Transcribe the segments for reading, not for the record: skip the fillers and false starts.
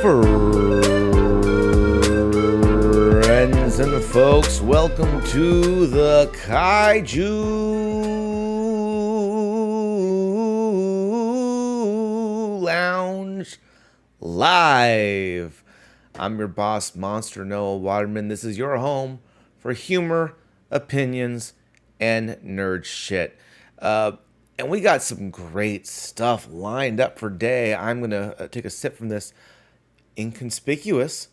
Friends and folks, welcome to the Kaiju Lounge Live. I'm your boss, Monster Noah Waterman. This is your home for humor, opinions, and nerd shit. And we got some great stuff lined up for today. I'm going to take a sip from this inconspicuous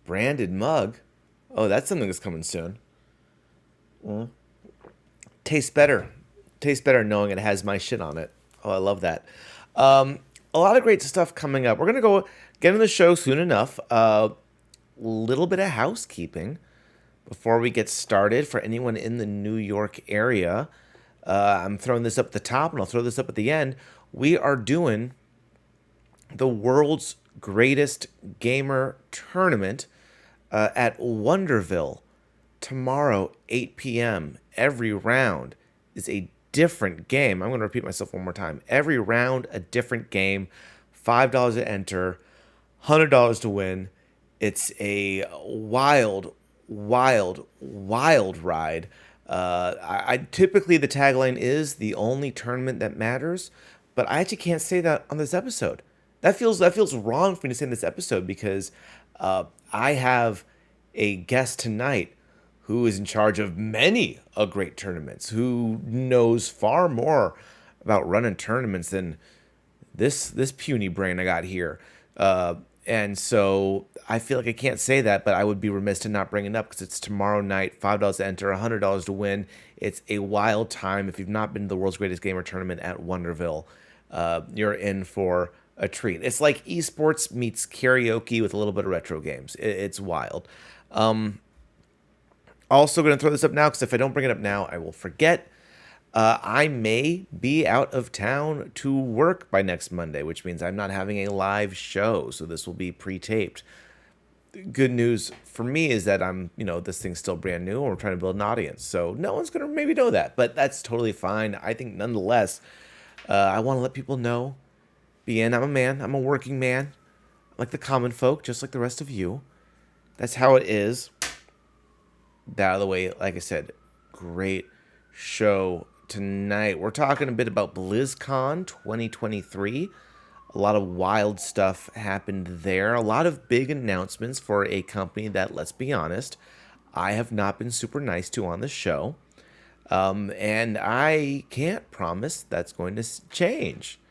branded mug. Oh, that's something that's coming soon. Tastes better knowing it has my shit on it. Oh, I love that. A lot of great stuff coming up. We're going to go get into the show soon enough. Little bit of housekeeping before we get started for anyone in the New York area. I'm throwing this up at the top and I'll throw this up at the end. We are doing the world's greatest gamer tournament at Wonderville tomorrow, 8 p.m. Every round is a different game. I'm going to repeat myself one more time. Every round, a different game. $5 to enter, $100 to win. It's a wild ride. I typically, the tagline is the only tournament that matters, but I actually can't say that on this episode. That feels wrong for me to say in this episode because I have a guest tonight who is in charge of many great tournaments, who knows far more about running tournaments than this puny brain I got here. And so I feel like I can't say that, but I would be remiss to not bring it up because it's tomorrow night, $5 to enter, $100 to win. It's a wild time. If you've not been to the world's greatest gamer tournament at Wonderville, you're in for a treat. It's like esports meets karaoke with a little bit of retro games. It's wild. Also going to throw this up now because if I don't bring it up now, I will forget. I may be out of town to work by next Monday, which means I'm not having a live show. So this will be pre-taped. Good news for me is that this thing's still brand new and we're trying to build an audience. So no one's going to maybe know that, but that's totally fine. I think nonetheless, I want to let people know, I'm a man. I'm a working man. Like the common folk, just like the rest of you. That's how it is. That out of the way, like I said, great show tonight. We're talking a bit about Blizzcon 2023. A lot of wild stuff happened there. A lot of big announcements for a company that, let's be honest, I have not been super nice to on the show. And I can't promise that's going to change.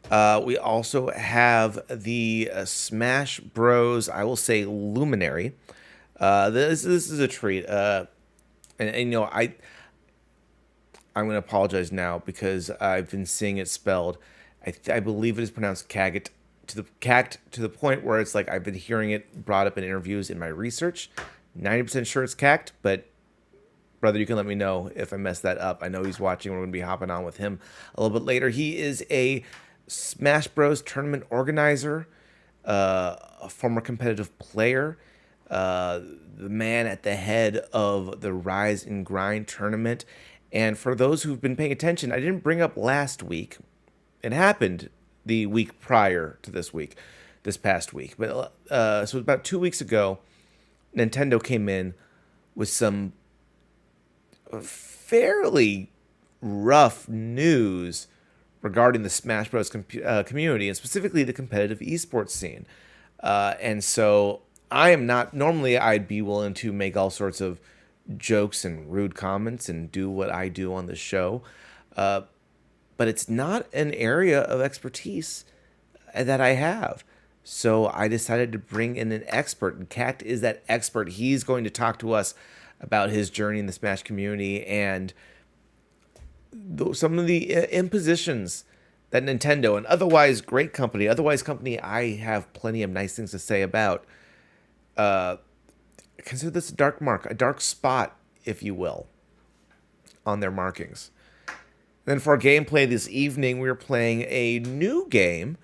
We also have the Smash Bros. I will say Luminary. This is a treat. I'm going to apologize now because I've been seeing it spelled. I believe it is pronounced CAGT to the point where it's like I've been hearing it brought up in interviews in my research. 90% sure it's CAGT, but brother, you can let me know if I mess that up. I know he's watching. We're going to be hopping on with him a little bit later. He is a Smash Bros. Tournament organizer, a former competitive player, the man at the head of the Rise and Grind tournament. And for those who've been paying attention, I didn't bring up last week. It happened the week prior to this past week. But so about 2 weeks ago, Nintendo came in with some fairly rough news regarding the Smash Bros. Community and specifically the competitive esports scene. And so I am not, normally I'd be willing to make all sorts of jokes and rude comments and do what I do on the show. But it's not an area of expertise that I have. So I decided to bring in an expert, and CAGT is that expert. He's going to talk to us about his journey in the Smash community and some of the impositions that Nintendo, an otherwise great company, I have plenty of nice things to say about, consider this a dark spot, if you will, on their markings. Then for our gameplay this evening, we're playing a new game.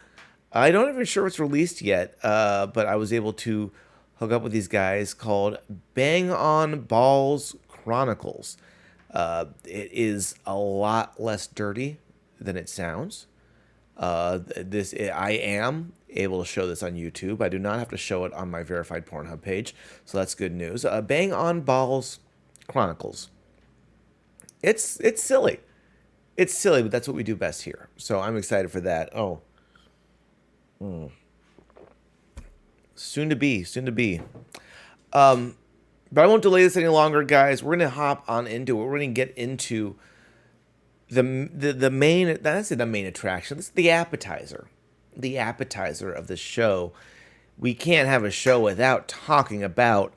I'm not even sure it's released yet, but I was able to hook up with these guys called Bang On Balls Chronicles. It is a lot less dirty than it sounds. I am able to show this on YouTube. I do not have to show it on my verified Pornhub page, so that's good news. Bang on Balls Chronicles. It's silly. It's silly, but that's what we do best here. So I'm excited for that. Oh. Soon to be. But I won't delay this any longer, guys. We're going to hop on into it. We're going to get into the main, that's the main attraction. This is the appetizer. The appetizer of the show. We can't have a show without talking about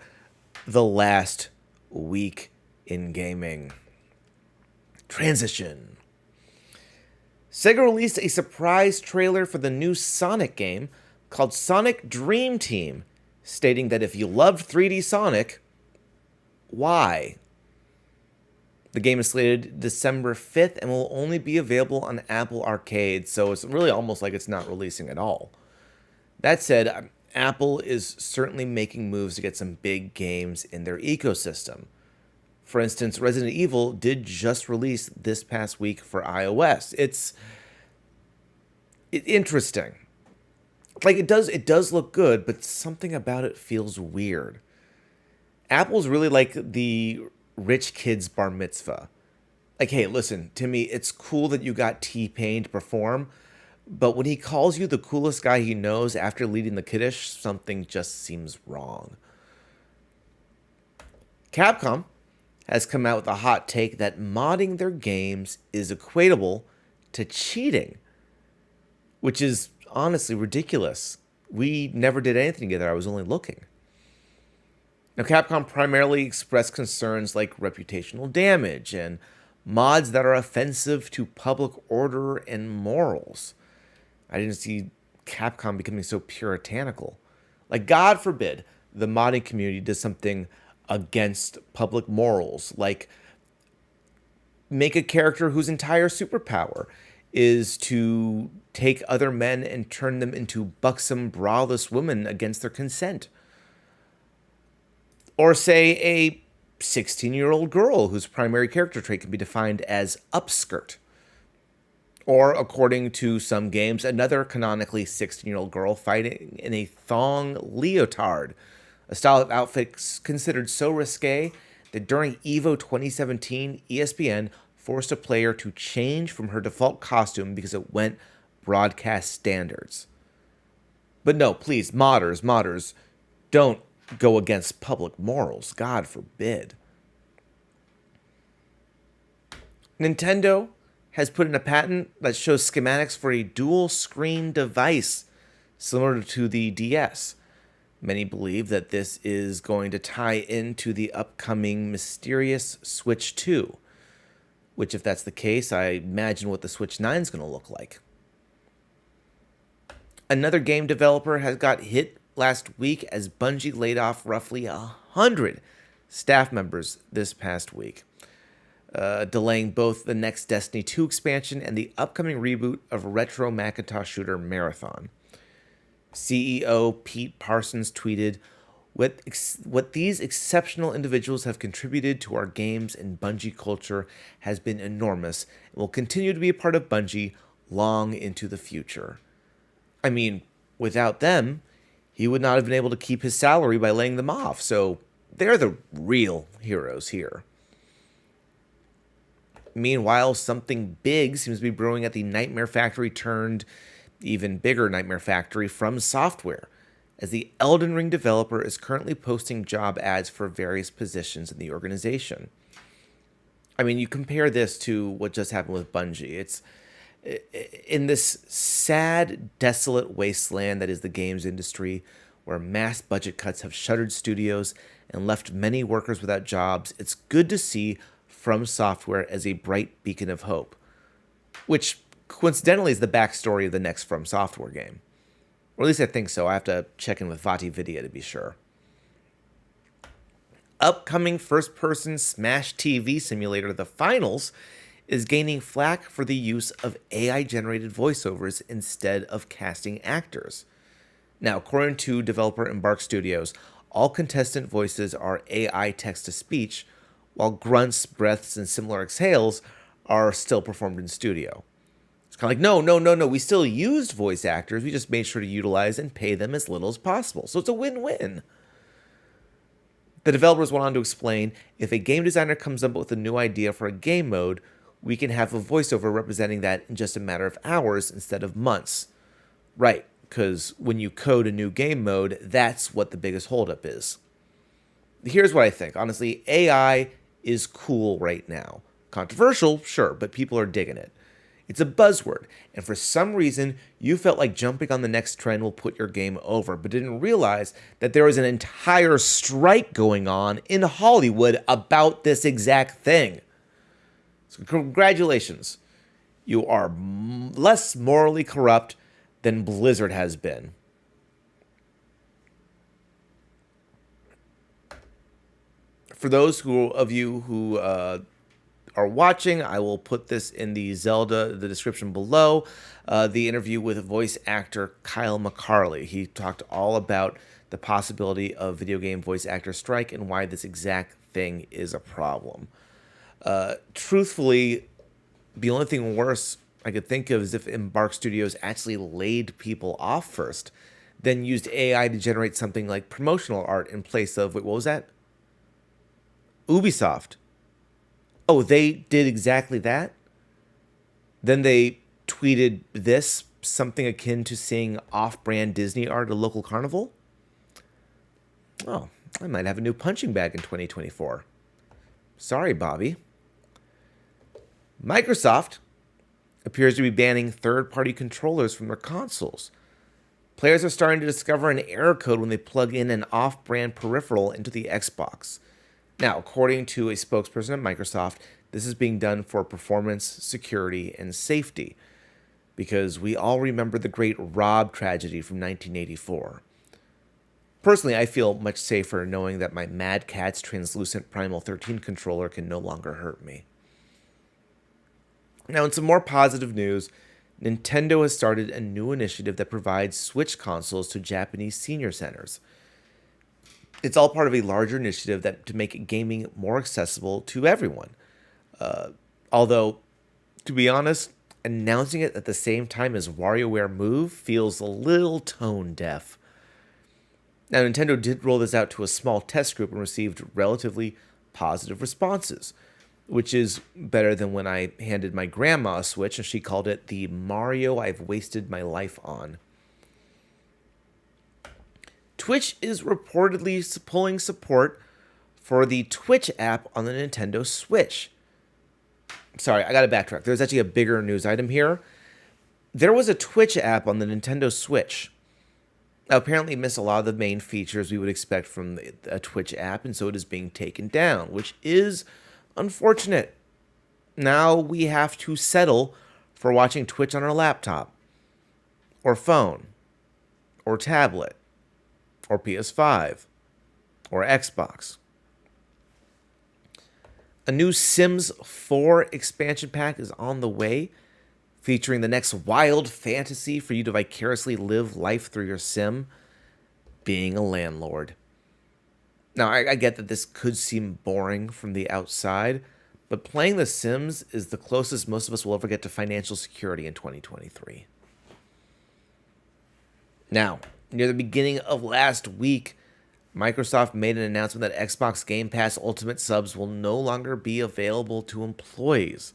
the last week in gaming. Transition. Sega released a surprise trailer for the new Sonic game called Sonic Dream Team, stating that if you loved 3D Sonic, why? The game is slated December 5th and will only be available on Apple Arcade, so it's really almost like it's not releasing at all. That said, Apple is certainly making moves to get some big games in their ecosystem. For instance, Resident Evil did just release this past week for iOS. It's interesting. Like, it does look good, but something about it feels weird. Apple's really like the rich kid's bar mitzvah. Like, hey, listen, Timmy, it's cool that you got T-Pain to perform, but when he calls you the coolest guy he knows after leading the kiddush, something just seems wrong. Capcom has come out with a hot take that modding their games is equatable to cheating, which is honestly ridiculous. We never did anything together. I was only looking. Now, Capcom primarily expressed concerns like reputational damage and mods that are offensive to public order and morals. I didn't see Capcom becoming so puritanical. Like, God forbid the modding community does something against public morals, like make a character whose entire superpower is to take other men and turn them into buxom, braless women against their consent. Or say a 16-year-old girl whose primary character trait can be defined as upskirt. Or, according to some games, another canonically 16-year-old girl fighting in a thong leotard, a style of outfit considered so risque that during EVO 2017, ESPN forced a player to change from her default costume because it went broadcast standards. But no, please, modders, don't go against public morals. God forbid. Nintendo has put in a patent that shows schematics for a dual screen device similar to the DS. Many believe that this is going to tie into the upcoming mysterious Switch 2, which, if that's the case, I imagine what the Switch 9 is going to look like. Another game developer has got hit last week as Bungie laid off roughly 100 staff members this past week, delaying both the next Destiny 2 expansion and the upcoming reboot of retro Macintosh shooter Marathon. CEO Pete Parsons tweeted, What these exceptional individuals have contributed to our games and Bungie culture has been enormous and will continue to be a part of Bungie long into the future. I mean, without them, he would not have been able to keep his salary by laying them off, so they're the real heroes here. Meanwhile, something big seems to be brewing at the Nightmare Factory turned even bigger Nightmare Factory From Software, as the Elden Ring developer is currently posting job ads for various positions in the organization. I mean, you compare this to what just happened with Bungie. It's in this sad, desolate wasteland that is the games industry, where mass budget cuts have shuttered studios and left many workers without jobs. It's good to see From Software as a bright beacon of hope, which coincidentally is the backstory of the next From Software game. Or at least I think so. I have to check in with Vati Vidya to be sure. Upcoming first-person Smash TV simulator The Finals is gaining flack for the use of AI-generated voiceovers instead of casting actors. Now, according to developer Embark Studios, all contestant voices are AI text-to-speech, while grunts, breaths, and similar exhales are still performed in studio. It's kind of like, no, no, no, no. We still used voice actors. We just made sure to utilize and pay them as little as possible. So it's a win-win. The developers went on to explain, if a game designer comes up with a new idea for a game mode, we can have a voiceover representing that in just a matter of hours instead of months. Right, because when you code a new game mode, that's what the biggest holdup is. Here's what I think. Honestly, AI is cool right now. Controversial, sure, but people are digging it. It's a buzzword, and for some reason, you felt like jumping on the next trend will put your game over, but didn't realize that there was an entire strike going on in Hollywood about this exact thing. So congratulations. You are less morally corrupt than Blizzard has been. For those of you who are watching, I will put this in the description below, the interview with voice actor Kyle McCarley. He talked all about the possibility of video game voice actor strike and why this exact thing is a problem. Truthfully, the only thing worse I could think of is if Embark Studios actually laid people off first, then used AI to generate something like promotional art in place of, wait, what was that? Ubisoft. Oh, they did exactly that? Then they tweeted this, something akin to seeing off-brand Disney art at a local carnival? Oh, I might have a new punching bag in 2024. Sorry, Bobby. Microsoft appears to be banning third-party controllers from their consoles. Players are starting to discover an error code when they plug in an off-brand peripheral into the Xbox. Now, according to a spokesperson at Microsoft, this is being done for performance, security, and safety, because we all remember the great Rob tragedy from 1984. Personally, I feel much safer knowing that my Mad Catz translucent Primal 13 controller can no longer hurt me. Now, in some more positive news, Nintendo has started a new initiative that provides Switch consoles to Japanese senior centers. It's all part of a larger initiative to make gaming more accessible to everyone. Although, to be honest, announcing it at the same time as WarioWare Move feels a little tone deaf. Now, Nintendo did roll this out to a small test group and received relatively positive responses, which is better than when I handed my grandma a Switch and she called it the Mario I've wasted my life on. Twitch is reportedly pulling support for the Twitch app on the Nintendo Switch. Sorry, I gotta backtrack. There's actually a bigger news item here. There was a Twitch app on the Nintendo Switch. Now, apparently it missed a lot of the main features we would expect from a Twitch app, and so it is being taken down, which is unfortunate. Now we have to settle for watching Twitch on our laptop, or phone, or tablet, or PS5, or Xbox. A new Sims 4 expansion pack is on the way, featuring the next wild fantasy for you to vicariously live life through your sim, being a landlord. Now, I get that this could seem boring from the outside, but playing The Sims is the closest most of us will ever get to financial security in 2023. Now, near the beginning of last week, Microsoft made an announcement that Xbox Game Pass Ultimate subs will no longer be available to employees.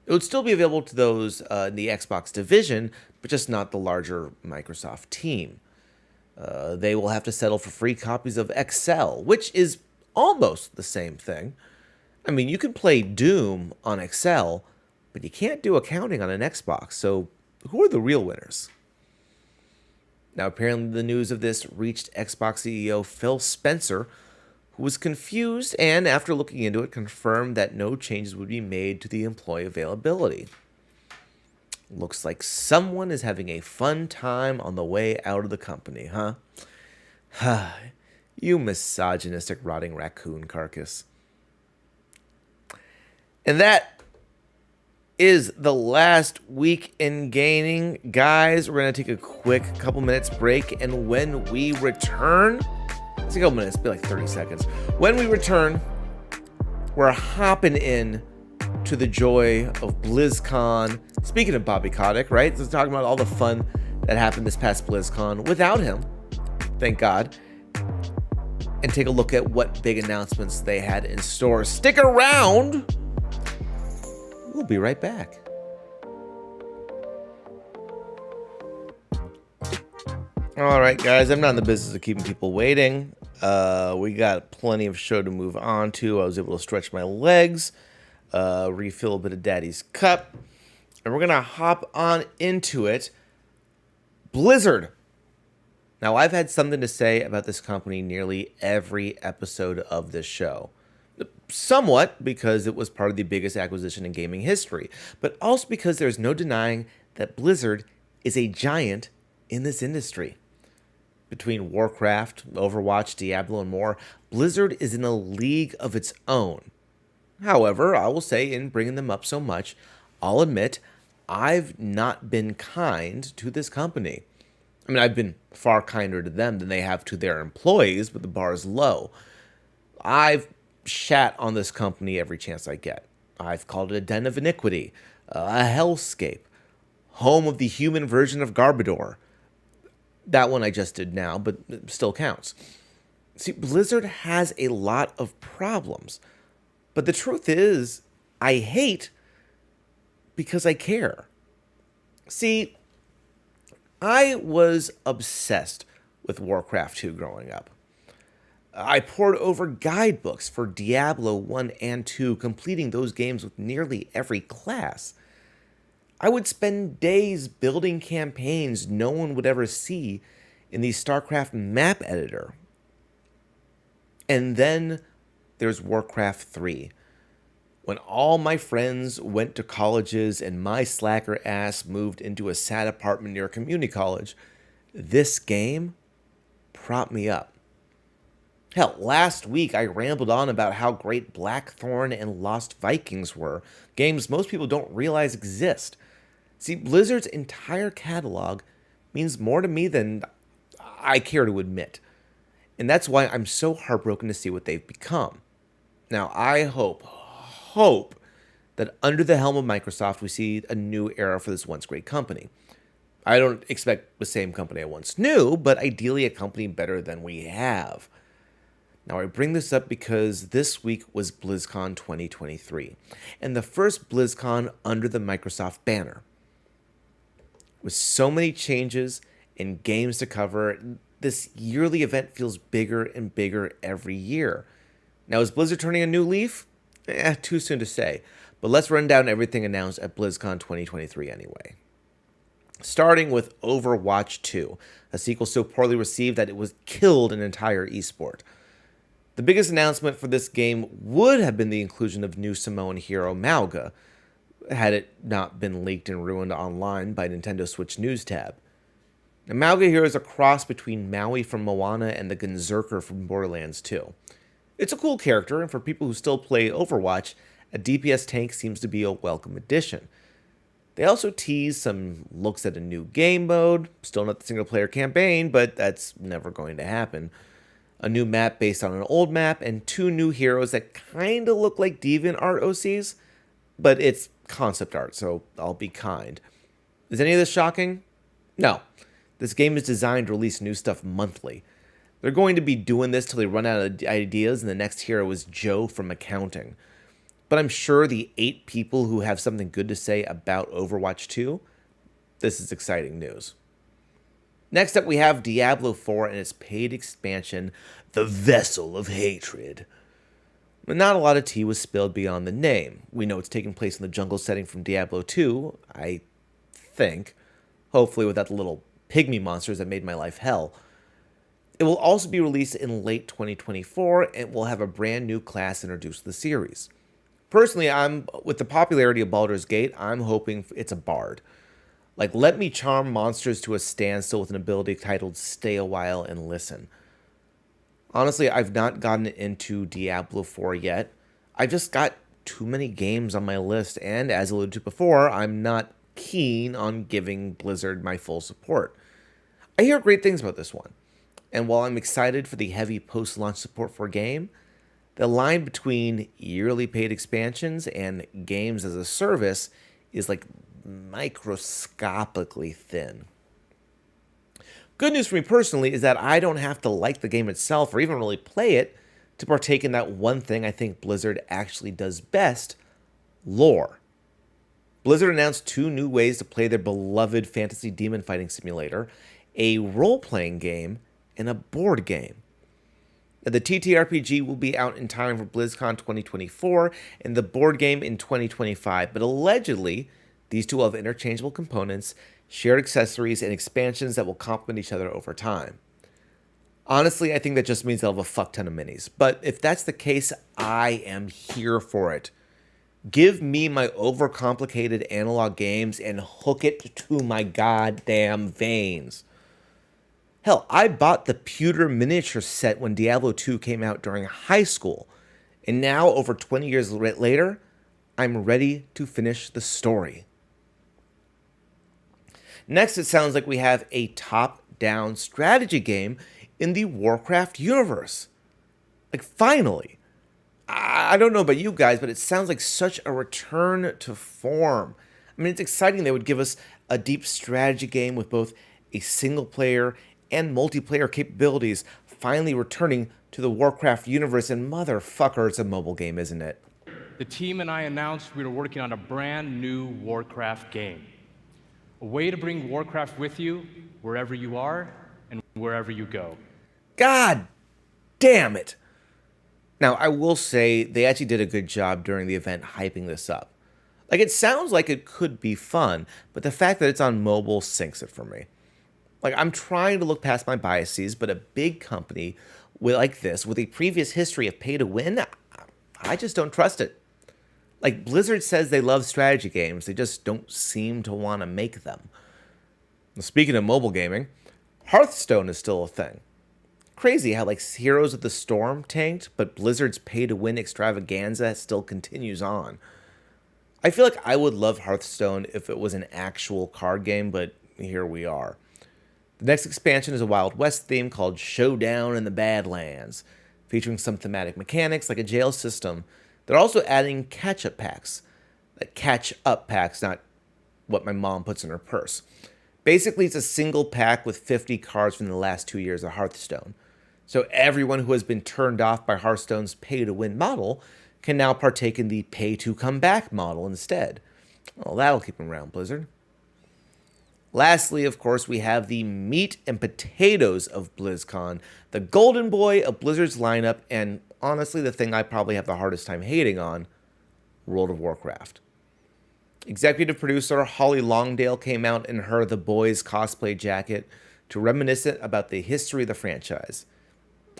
It would still be available to those in the Xbox division, but just not the larger Microsoft team. They will have to settle for free copies of Excel, which is almost the same thing. I mean, you can play Doom on Excel, but you can't do accounting on an Xbox, so who are the real winners? Now, apparently the news of this reached Xbox CEO Phil Spencer, who was confused and, after looking into it, confirmed that no changes would be made to the employee availability. Looks like someone is having a fun time on the way out of the company, huh? You misogynistic rotting raccoon carcass. And that is the last week in gaming. Guys, we're going to take a quick couple minutes break, and when we return, it's a couple minutes, it'll be like 30 seconds. When we return, we're hopping in to the joy of BlizzCon. Speaking of Bobby Kotick, right? So talking about all the fun that happened this past BlizzCon without him, thank God. And take a look at what big announcements they had in store. Stick around. We'll be right back. All right, guys, I'm not in the business of keeping people waiting. We got plenty of show to move on to. I was able to stretch my legs, refill a bit of Daddy's cup, and we're going to hop on into it. Blizzard. Now, I've had something to say about this company nearly every episode of this show. Somewhat because it was part of the biggest acquisition in gaming history, but also because there's no denying that Blizzard is a giant in this industry. Between Warcraft, Overwatch, Diablo, and more, Blizzard is in a league of its own. However, I will say in bringing them up so much, I'll admit I've not been kind to this company. I mean, I've been far kinder to them than they have to their employees, but the bar is low. I've shat on this company every chance I get. I've called it a den of iniquity, a hellscape, home of the human version of Garbodor. That one I just did now, but it still counts. See, Blizzard has a lot of problems, but the truth is, I hate because I care. See, I was obsessed with Warcraft 2 growing up. I pored over guidebooks for Diablo 1 and 2, completing those games with nearly every class. I would spend days building campaigns no one would ever see in the StarCraft map editor. And then there's Warcraft 3. When all my friends went to colleges and my slacker ass moved into a sad apartment near a community college, this game propped me up. Hell, last week I rambled on about how great Blackthorn and Lost Vikings were, games most people don't realize exist. See, Blizzard's entire catalog means more to me than I care to admit. And that's why I'm so heartbroken to see what they've become. Now, I hope that under the helm of Microsoft, we see a new era for this once great company. I don't expect the same company I once knew, but ideally a company better than we have. Now, I bring this up because this week was BlizzCon 2023, and the first BlizzCon under the Microsoft banner. With so many changes and games to cover, this yearly event feels bigger and bigger every year. Now, is Blizzard turning a new leaf? Too soon to say, but let's run down everything announced at BlizzCon 2023 anyway. Starting with Overwatch 2, a sequel so poorly received that it was killed an entire esport. The biggest announcement for this game would have been the inclusion of new Samoan hero Mauga, had it not been leaked and ruined online by Nintendo Switch News tab. Now, Mauga here is a cross between Maui from Moana and the Gunzerker from Borderlands 2. It's a cool character, and for people who still play Overwatch, a DPS tank seems to be a welcome addition. They also tease some looks at a new game mode, still not the single-player campaign, but that's never going to happen. A new map based on an old map, and 2 new heroes that kinda look like DeviantArt OCs, but it's concept art, so I'll be kind. Is any of this shocking? No. This game is designed to release new stuff monthly. They're going to be doing this till they run out of ideas and the next hero is Joe from accounting. But I'm sure the 8 people who have something good to say about Overwatch 2, this is exciting news. Next up, we have Diablo 4 and its paid expansion, The Vessel of Hatred. But not a lot of tea was spilled beyond the name. We know it's taking place in the jungle setting from Diablo 2, I think. Hopefully without the little pygmy monsters that made my life hell. It will also be released in late 2024 and will have a brand new class introduced to the series. Personally, with the popularity of Baldur's Gate, I'm hoping it's a bard. Like, let me charm monsters to a standstill with an ability titled Stay a While and Listen. Honestly, I've not gotten into Diablo 4 yet. I've just got too many games on my list, and as alluded to before, I'm not keen on giving Blizzard my full support. I hear great things about this one, and while I'm excited for the heavy post-launch support for a game, the line between yearly paid expansions and games as a service is like microscopically thin. Good news for me personally is that I don't have to like the game itself or even really play it to partake in that one thing I think Blizzard actually does best: lore. Blizzard announced 2 new ways to play their beloved fantasy demon fighting simulator: a role-playing game and a board game. Now, the TTRPG will be out in time for BlizzCon 2024 and the board game in 2025, but allegedly, these two will have interchangeable components, shared accessories, and expansions that will complement each other over time. Honestly, I think that just means they'll have a fuck ton of minis, but if that's the case, I am here for it. Give me my overcomplicated analog games and hook it to my goddamn veins. Hell, I bought the pewter miniature set when Diablo 2 came out during high school, and now, over 20 years later, I'm ready to finish the story. Next, it sounds like we have a top-down strategy game in the Warcraft universe. Like, finally. I don't know about you guys, but it sounds like such a return to form. I mean, it's exciting they would give us a deep strategy game with both a single-player and multiplayer capabilities, finally returning to the Warcraft universe, and motherfucker, it's a mobile game, isn't it? The team and I announced we were working on a brand new Warcraft game. A way to bring Warcraft with you wherever you are and wherever you go. God damn it! Now, I will say they actually did a good job during the event hyping this up. Like, it sounds like it could be fun, but the fact that it's on mobile sinks it for me. Like, I'm trying to look past my biases, but a big company like this, with a previous history of pay to win, I just don't trust it. Like, Blizzard says they love strategy games, they just don't seem to want to make them. Now, speaking of mobile gaming, Hearthstone is still a thing. Crazy how, like, Heroes of the Storm tanked, but Blizzard's pay-to-win extravaganza still continues on. I feel like I would love Hearthstone if it was an actual card game, but here we are. The next expansion is a Wild West theme called Showdown in the Badlands, featuring some thematic mechanics like a jail system. They're also adding catch-up packs. Like catch-up packs, not what my mom puts in her purse. Basically, it's a single pack with 50 cards from the last 2 years of Hearthstone. So everyone who has been turned off by Hearthstone's pay-to-win model can now partake in the pay-to-come-back model instead. Well, that'll keep them around, Blizzard. Lastly, of course, we have the meat and potatoes of BlizzCon, the golden boy of Blizzard's lineup, and honestly, the thing I probably have the hardest time hating on, World of Warcraft. Executive producer Holly Longdale came out in her The Boys cosplay jacket to reminisce about the history of the franchise.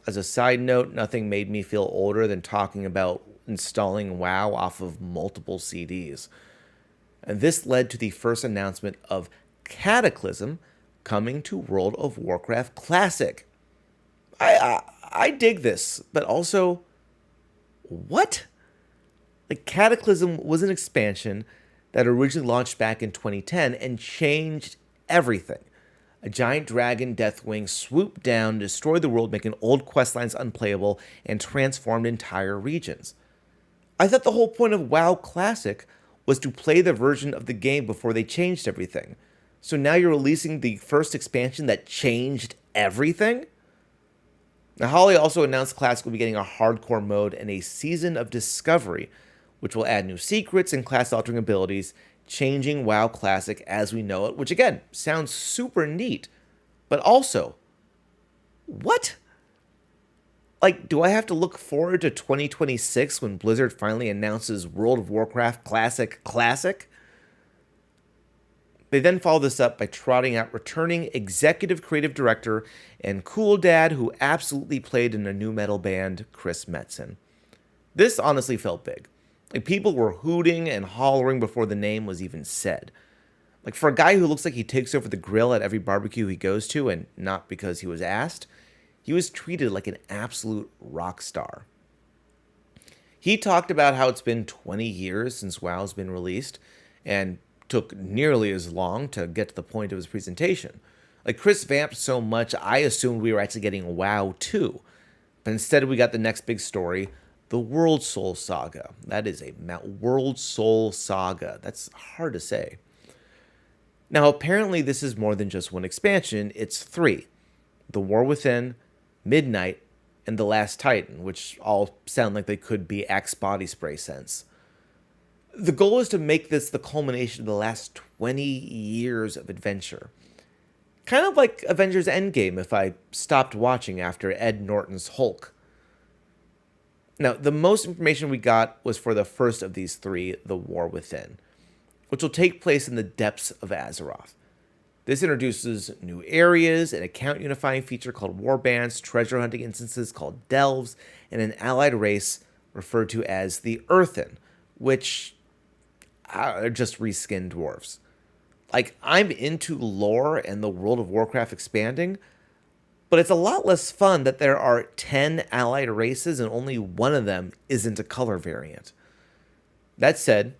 As a side note, nothing made me feel older than talking about installing WoW off of multiple CDs. And this led to the first announcement of Cataclysm coming to World of Warcraft Classic. I dig this, but also, what? Like, Cataclysm was an expansion that originally launched back in 2010 and changed everything. A giant dragon, Deathwing, swooped down, destroyed the world, making old questlines unplayable, and transformed entire regions. I thought the whole point of WoW Classic was to play the version of the game before they changed everything. So now you're releasing the first expansion that changed everything? Now, Holly also announced Classic will be getting a hardcore mode and a season of discovery, which will add new secrets and class-altering abilities, changing WoW Classic as we know it, which again, sounds super neat. But also, what? Like, do I have to look forward to 2026 when Blizzard finally announces World of Warcraft Classic? They then follow this up by trotting out returning executive creative director and cool dad who absolutely played in a nu metal band, Chris Metzen. This honestly felt big. Like, people were hooting and hollering before the name was even said. Like, for a guy who looks like he takes over the grill at every barbecue he goes to, and not because he was asked, he was treated like an absolute rock star. He talked about how it's been 20 years since WoW's been released, and took nearly as long to get to the point of his presentation. Like, Chris vamped so much, I assumed we were actually getting WoW 2. But instead we got the next big story, the World Soul Saga. That is a World Soul Saga. That's hard to say. Now, apparently this is more than just one expansion. It's 3. The War Within, Midnight, and The Last Titan, which all sound like they could be Axe body spray scents. The goal is to make this the culmination of the last 20 years of adventure. Kind of like Avengers Endgame if I stopped watching after Ed Norton's Hulk. Now, the most information we got was for the first of these 3, The War Within, which will take place in the depths of Azeroth. This introduces new areas, an account unifying feature called warbands, treasure hunting instances called delves, and an allied race referred to as the Earthen, which are just reskinned dwarves. Like, I'm into lore and the World of Warcraft expanding, but it's a lot less fun that there are 10 allied races and only one of them isn't a color variant. That said,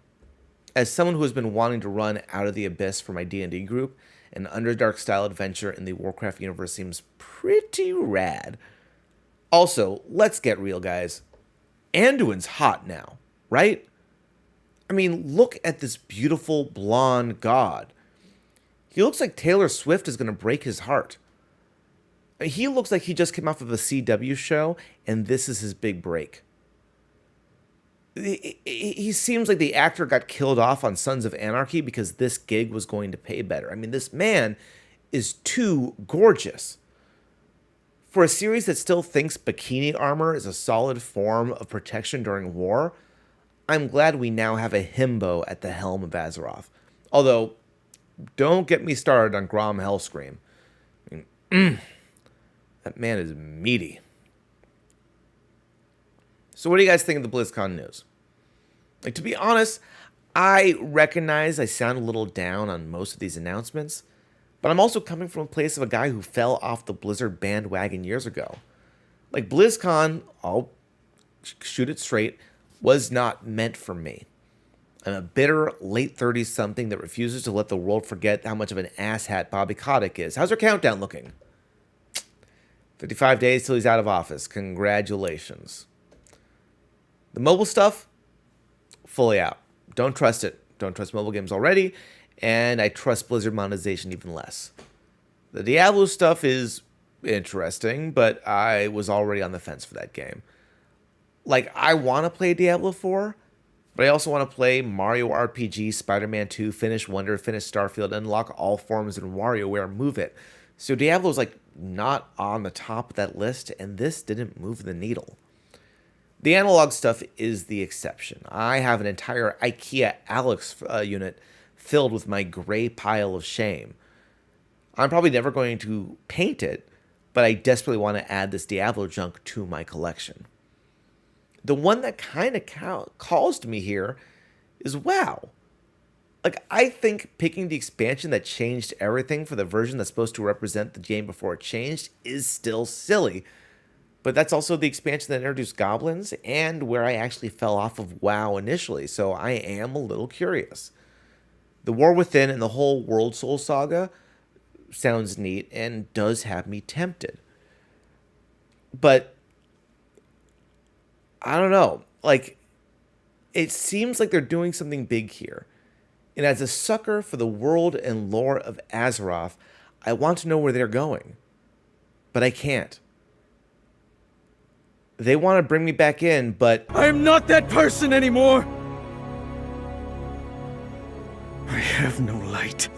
as someone who has been wanting to run Out of the Abyss for my D&D group, an Underdark style adventure in the Warcraft universe seems pretty rad. Also, let's get real, guys. Anduin's hot now, right? I mean, look at this beautiful blonde god. He looks like Taylor Swift is going to break his heart. He looks like he just came off of a CW show, and this is his big break. He seems like the actor got killed off on Sons of Anarchy because this gig was going to pay better. I mean, this man is too gorgeous. For a series that still thinks bikini armor is a solid form of protection during war, I'm glad we now have a himbo at the helm of Azeroth. Although, don't get me started on Grom Hellscream. I mean, that man is meaty. So what do you guys think of the BlizzCon news? Like, to be honest, I recognize I sound a little down on most of these announcements, but I'm also coming from a place of a guy who fell off the Blizzard bandwagon years ago. Like, BlizzCon, I'll shoot it straight, was not meant for me. I'm a bitter late 30s something that refuses to let the world forget how much of an asshat Bobby Kotick is. How's our countdown looking? 55 days till he's out of office. Congratulations. The mobile stuff, fully out. Don't trust it. Don't trust mobile games already, and I trust Blizzard monetization even less. The Diablo stuff is interesting, but I was already on the fence for that game. Like, I want to play Diablo 4, but I also want to play Mario RPG, Spider-Man 2, finish Wonder, finish Starfield, unlock all forms in WarioWare, move it. So Diablo's like not on the top of that list, and this didn't move the needle. The analog stuff is the exception. I have an entire IKEA Alex unit filled with my gray pile of shame. I'm probably never going to paint it, but I desperately want to add this Diablo junk to my collection. The one that kind of calls to me here is WoW. Like, I think picking the expansion that changed everything for the version that's supposed to represent the game before it changed is still silly. But that's also the expansion that introduced goblins and where I actually fell off of WoW initially, so I am a little curious. The War Within and the whole World Soul saga sounds neat and does have me tempted. But I don't know. Like, it seems like they're doing something big here. And as a sucker for the world and lore of Azeroth, I want to know where they're going. But I can't. They want to bring me back in, but I am not that person anymore! I have no light.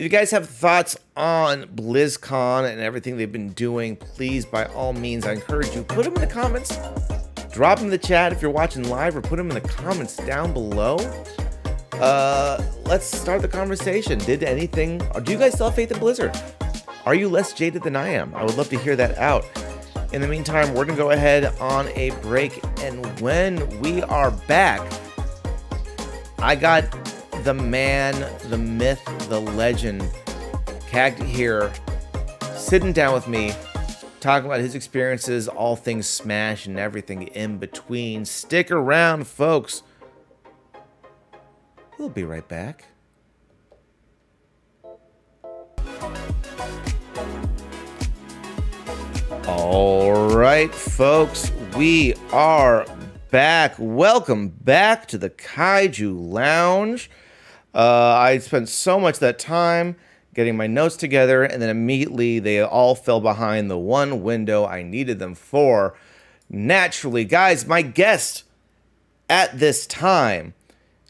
if you guys have thoughts on BlizzCon and everything they've been doing, please, by all means, I encourage you, put them in the comments. Drop them in the chat if you're watching live, or put them in the comments down below. Let's start the conversation. Did anything, or do you guys still have faith in Blizzard? Are you less jaded than I am? I would love to hear that out. In the meantime, we're going to go ahead on a break, and when we are back, I got the man, the myth, the legend, CAGT here, sitting down with me, talking about his experiences, all things Smash and everything in between. Stick around, folks. We'll be right back. All right. right, folks, we are back. Welcome back to the Kaiju Lounge. I spent so much of that time getting my notes together, and then immediately they all fell behind the one window I needed them for. Naturally, guys, my guest at this time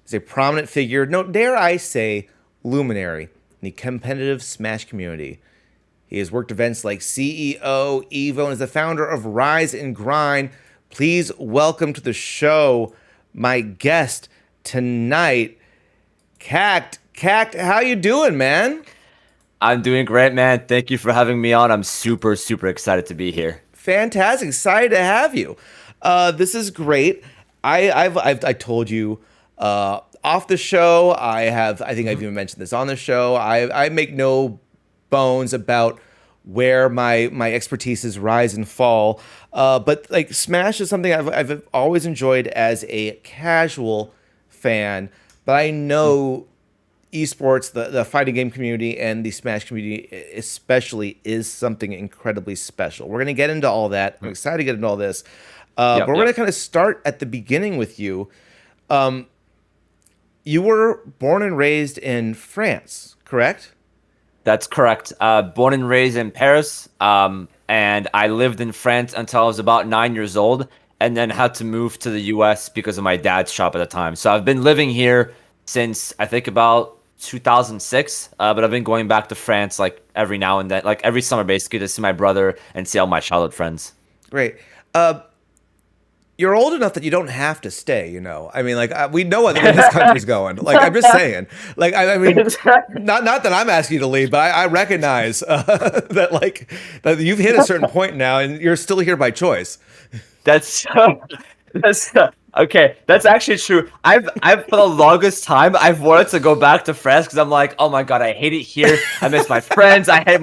is a prominent figure, no, dare I say, luminary in the competitive Smash community. He has worked events like CEO, Evo, and is the founder of Rise and Grind. Please welcome to the show my guest tonight, CAGT. CAGT, how you doing, man? I'm doing great, man. Thank you for having me on. I'm super, super excited to be here. Fantastic, excited to have you. This is great. I told you off the show. I think I've even mentioned this on the show. I make no bones about where my expertise is rise and fall, but like Smash is something I've always enjoyed as a casual fan. But I know esports, the fighting game community and the Smash community especially, is something incredibly special. We're gonna get into all that. I'm excited to get into all this, but we're gonna kind of start at the beginning with you. You were born and raised in France, correct? That's correct. Born and raised in Paris, and I lived in France until I was about 9 years old, and then had to move to the U.S. because of my dad's shop at the time. So I've been living here since I think about 2006, but I've been going back to France like every now and then, like every summer basically, to see my brother and see all my childhood friends. Great. You're old enough that you don't have to stay, you know. I mean, like, we know where this country's going. Like, I'm just saying. Like, I mean, not that I'm asking you to leave, but I recognize that you've hit a certain point now, and you're still here by choice. That's okay. That's actually true. I've for the longest time I've wanted to go back to France because I'm like, oh my god, I hate it here. I miss my friends. I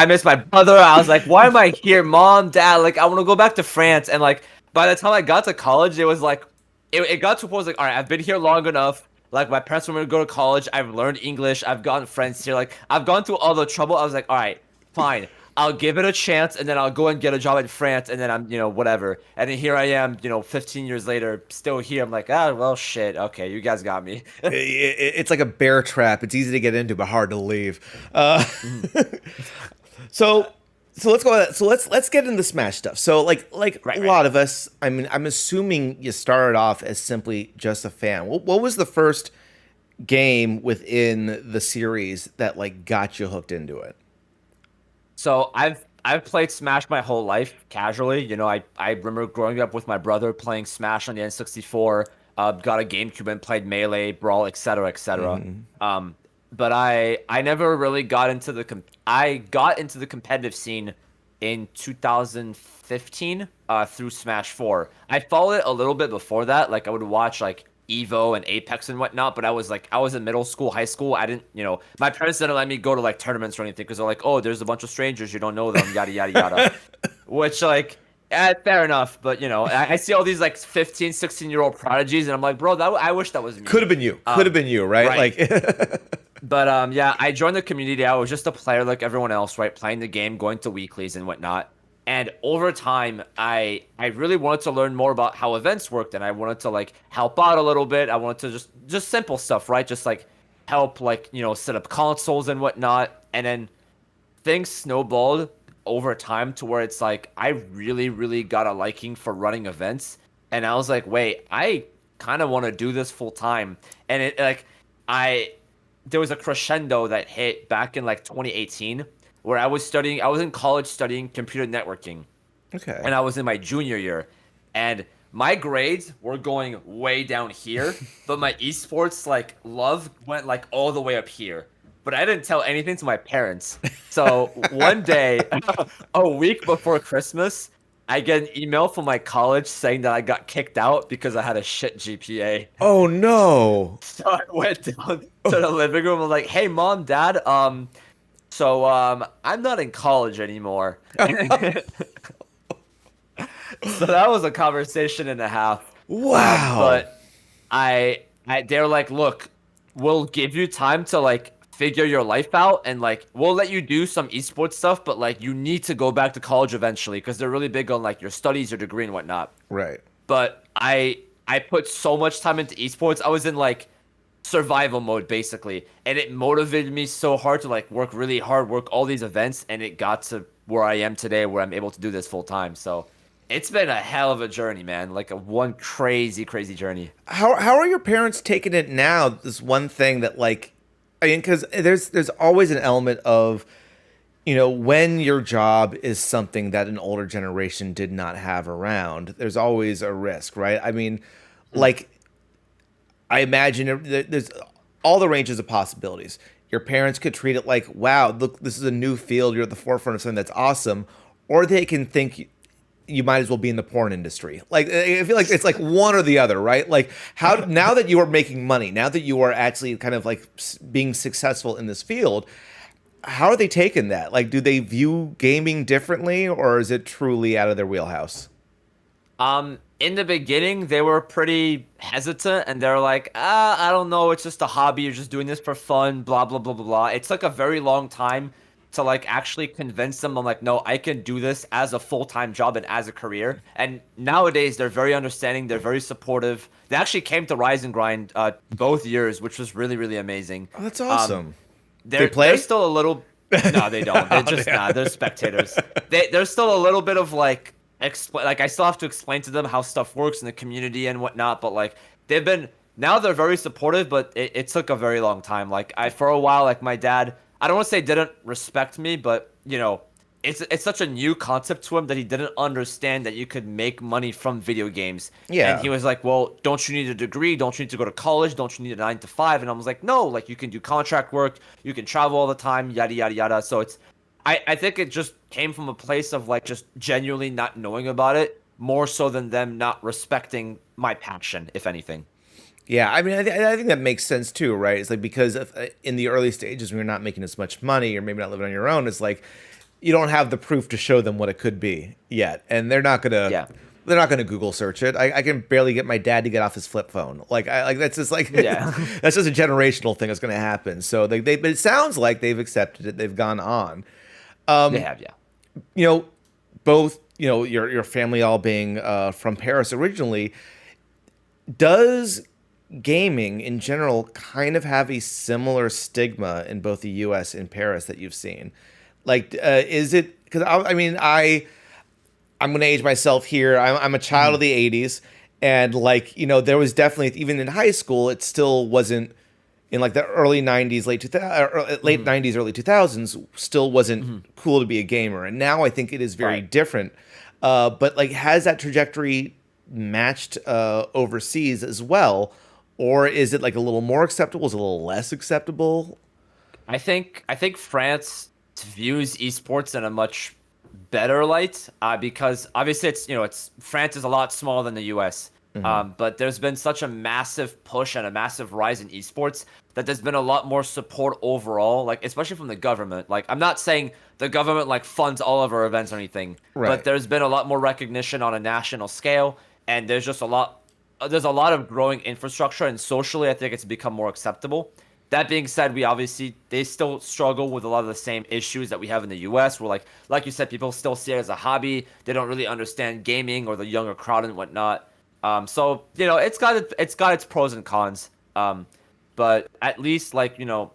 miss my brother. I was like, why am I here, mom, dad? Like, I want to go back to France. And like, by the time I got to college, it was like, it got to a point where I was like, all right, I've been here long enough. Like, my parents want me to go to college. I've learned English. I've gotten friends here. Like, I've gone through all the trouble. I was like, all right, fine. I'll give it a chance, and then I'll go and get a job in France, and then I'm, whatever. And then here I am, 15 years later, still here. I'm like, well, shit. Okay, you guys got me. It's like a bear trap. It's easy to get into, but hard to leave. So let's go. So let's get into the Smash stuff. So right. A lot of us, I mean, I'm assuming you started off as simply just a fan. What was the first game within the series that like got you hooked into it? So I've played Smash my whole life casually. I remember growing up with my brother playing Smash on the N64. Got a GameCube and played Melee, Brawl, etc., etc. But I never really got into the competitive scene in 2015 through Smash 4. I followed it a little bit before that. Like, I would watch like Evo and Apex and whatnot, but I was in middle school, high school. I didn't, my parents didn't let me go to like tournaments or anything because they're like, oh, there's a bunch of strangers, you don't know them, yada yada yada. Which like, fair enough, but I see all these like 15, 16-year-old prodigies, and I'm like, bro, I wish that was me. Could have been you. Could have been you, right? Like. But yeah, I joined the community. I was just a player like everyone else, right? Playing the game, going to weeklies and whatnot. And over time, I really wanted to learn more about how events worked, and I wanted to like help out a little bit. I wanted to just simple stuff, right? Just like help, like set up consoles and whatnot. And then things snowballed over time to where it's like I really, really got a liking for running events, and I was like, wait, I kind of want to do this full time. And it like there was a crescendo that hit back in like 2018 where I was in college studying computer networking. Okay. And I was in my junior year, and my grades were going way down here, but my esports like love went like all the way up here. But I didn't tell anything to my parents. So one day, a week before Christmas, I get an email from my college saying that I got kicked out because I had a shit GPA. Oh no! So I went down to the living room and was like, "Hey, mom, dad, so I'm not in college anymore." So that was a conversation and a half. Wow! But they're like, "Look, we'll give you time to like figure your life out, and like we'll let you do some esports stuff, but like you need to go back to college eventually because they're really big on like your studies, your degree, and whatnot. Right. But I put so much time into esports. I was in like survival mode basically, and it motivated me so hard to like work really hard, work all these events, and it got to where I am today, where I'm able to do this full time. So it's been a hell of a journey, man. Like a one crazy, crazy journey. How are your parents taking it now? This one thing that like, I mean, because there's always an element of, you know, when your job is something that an older generation did not have around, there's always a risk, right? I mean, like, I imagine there's all the ranges of possibilities. Your parents could treat it like, wow, look, this is a new field. You're at the forefront of something that's awesome. Or they can think you might as well be in the porn industry. Like, I feel like it's like one or the other, right? Like, how now that you are making money, now that you are actually kind of like being successful in this field, how are they taking that? Like, do they view gaming differently, or is it truly out of their wheelhouse? In the beginning, they were pretty hesitant, and they're like, I don't know, it's just a hobby, you're just doing this for fun, blah, blah, blah, blah, blah. It's like a very long time to like actually convince them. I'm like, no, I can do this as a full-time job and as a career. And nowadays, they're very understanding, they're very supportive. They actually came to Rise and Grind both years, which was really, really amazing. Oh, that's awesome. They're, play? they're still a little... No, they don't. They're just nah, they're spectators. There's still a little bit of like... like I still have to explain to them how stuff works in the community and whatnot, but like they've been now they're very supportive, but it took a very long time. Like for a while, like my dad, I don't want to say didn't respect me, but you know, it's such a new concept to him that he didn't understand that you could make money from video games. Yeah. And he was like, well, don't you need a degree? Don't you need to go to college? Don't you need a 9 to 5? And I was like, no, like you can do contract work, you can travel all the time, yada yada yada. So it's I think it just came from a place of like just genuinely not knowing about it, more so than them not respecting my passion, if anything. Yeah, I mean, I think that makes sense too, right? It's like because in the early stages when you're not making as much money or maybe not living on your own, it's like you don't have the proof to show them what it could be yet, and they're not gonna. Yeah. They're not going to Google search it. I can barely get my dad to get off his flip phone. Like that's just like Yeah. that's just a generational thing that's going to happen. So but it sounds like they've accepted it. They've gone on. They have, yeah. You know, both, you know, your family all being from Paris originally, does gaming in general kind of have a similar stigma in both the US and Paris that you've seen? Like, is it, because I mean, I'm going to age myself here. I'm a child of the 80s. And like, you know, there was definitely, even in high school, it still wasn't, in like the early 90s, late 90s, early 2000s, still wasn't cool to be a gamer. And now I think it is very different. But like, has that trajectory matched overseas as well? Or is it like a little more acceptable? Is it a little less acceptable? I think France views esports in a much better light because obviously it's France is a lot smaller than the US. But there's been such a massive push and a massive rise in esports that there's been a lot more support overall, like especially from the government. Like I'm not saying the government like funds all of our events or anything, but there's been a lot more recognition on a national scale, and there's just a lot of growing infrastructure, and socially I think it's become more acceptable. That being said, they still struggle with a lot of the same issues that we have in the US, where like you said, people still see it as a hobby. They don't really understand gaming or the younger crowd and whatnot. So you know, it's got its pros and cons. But at least like, you know,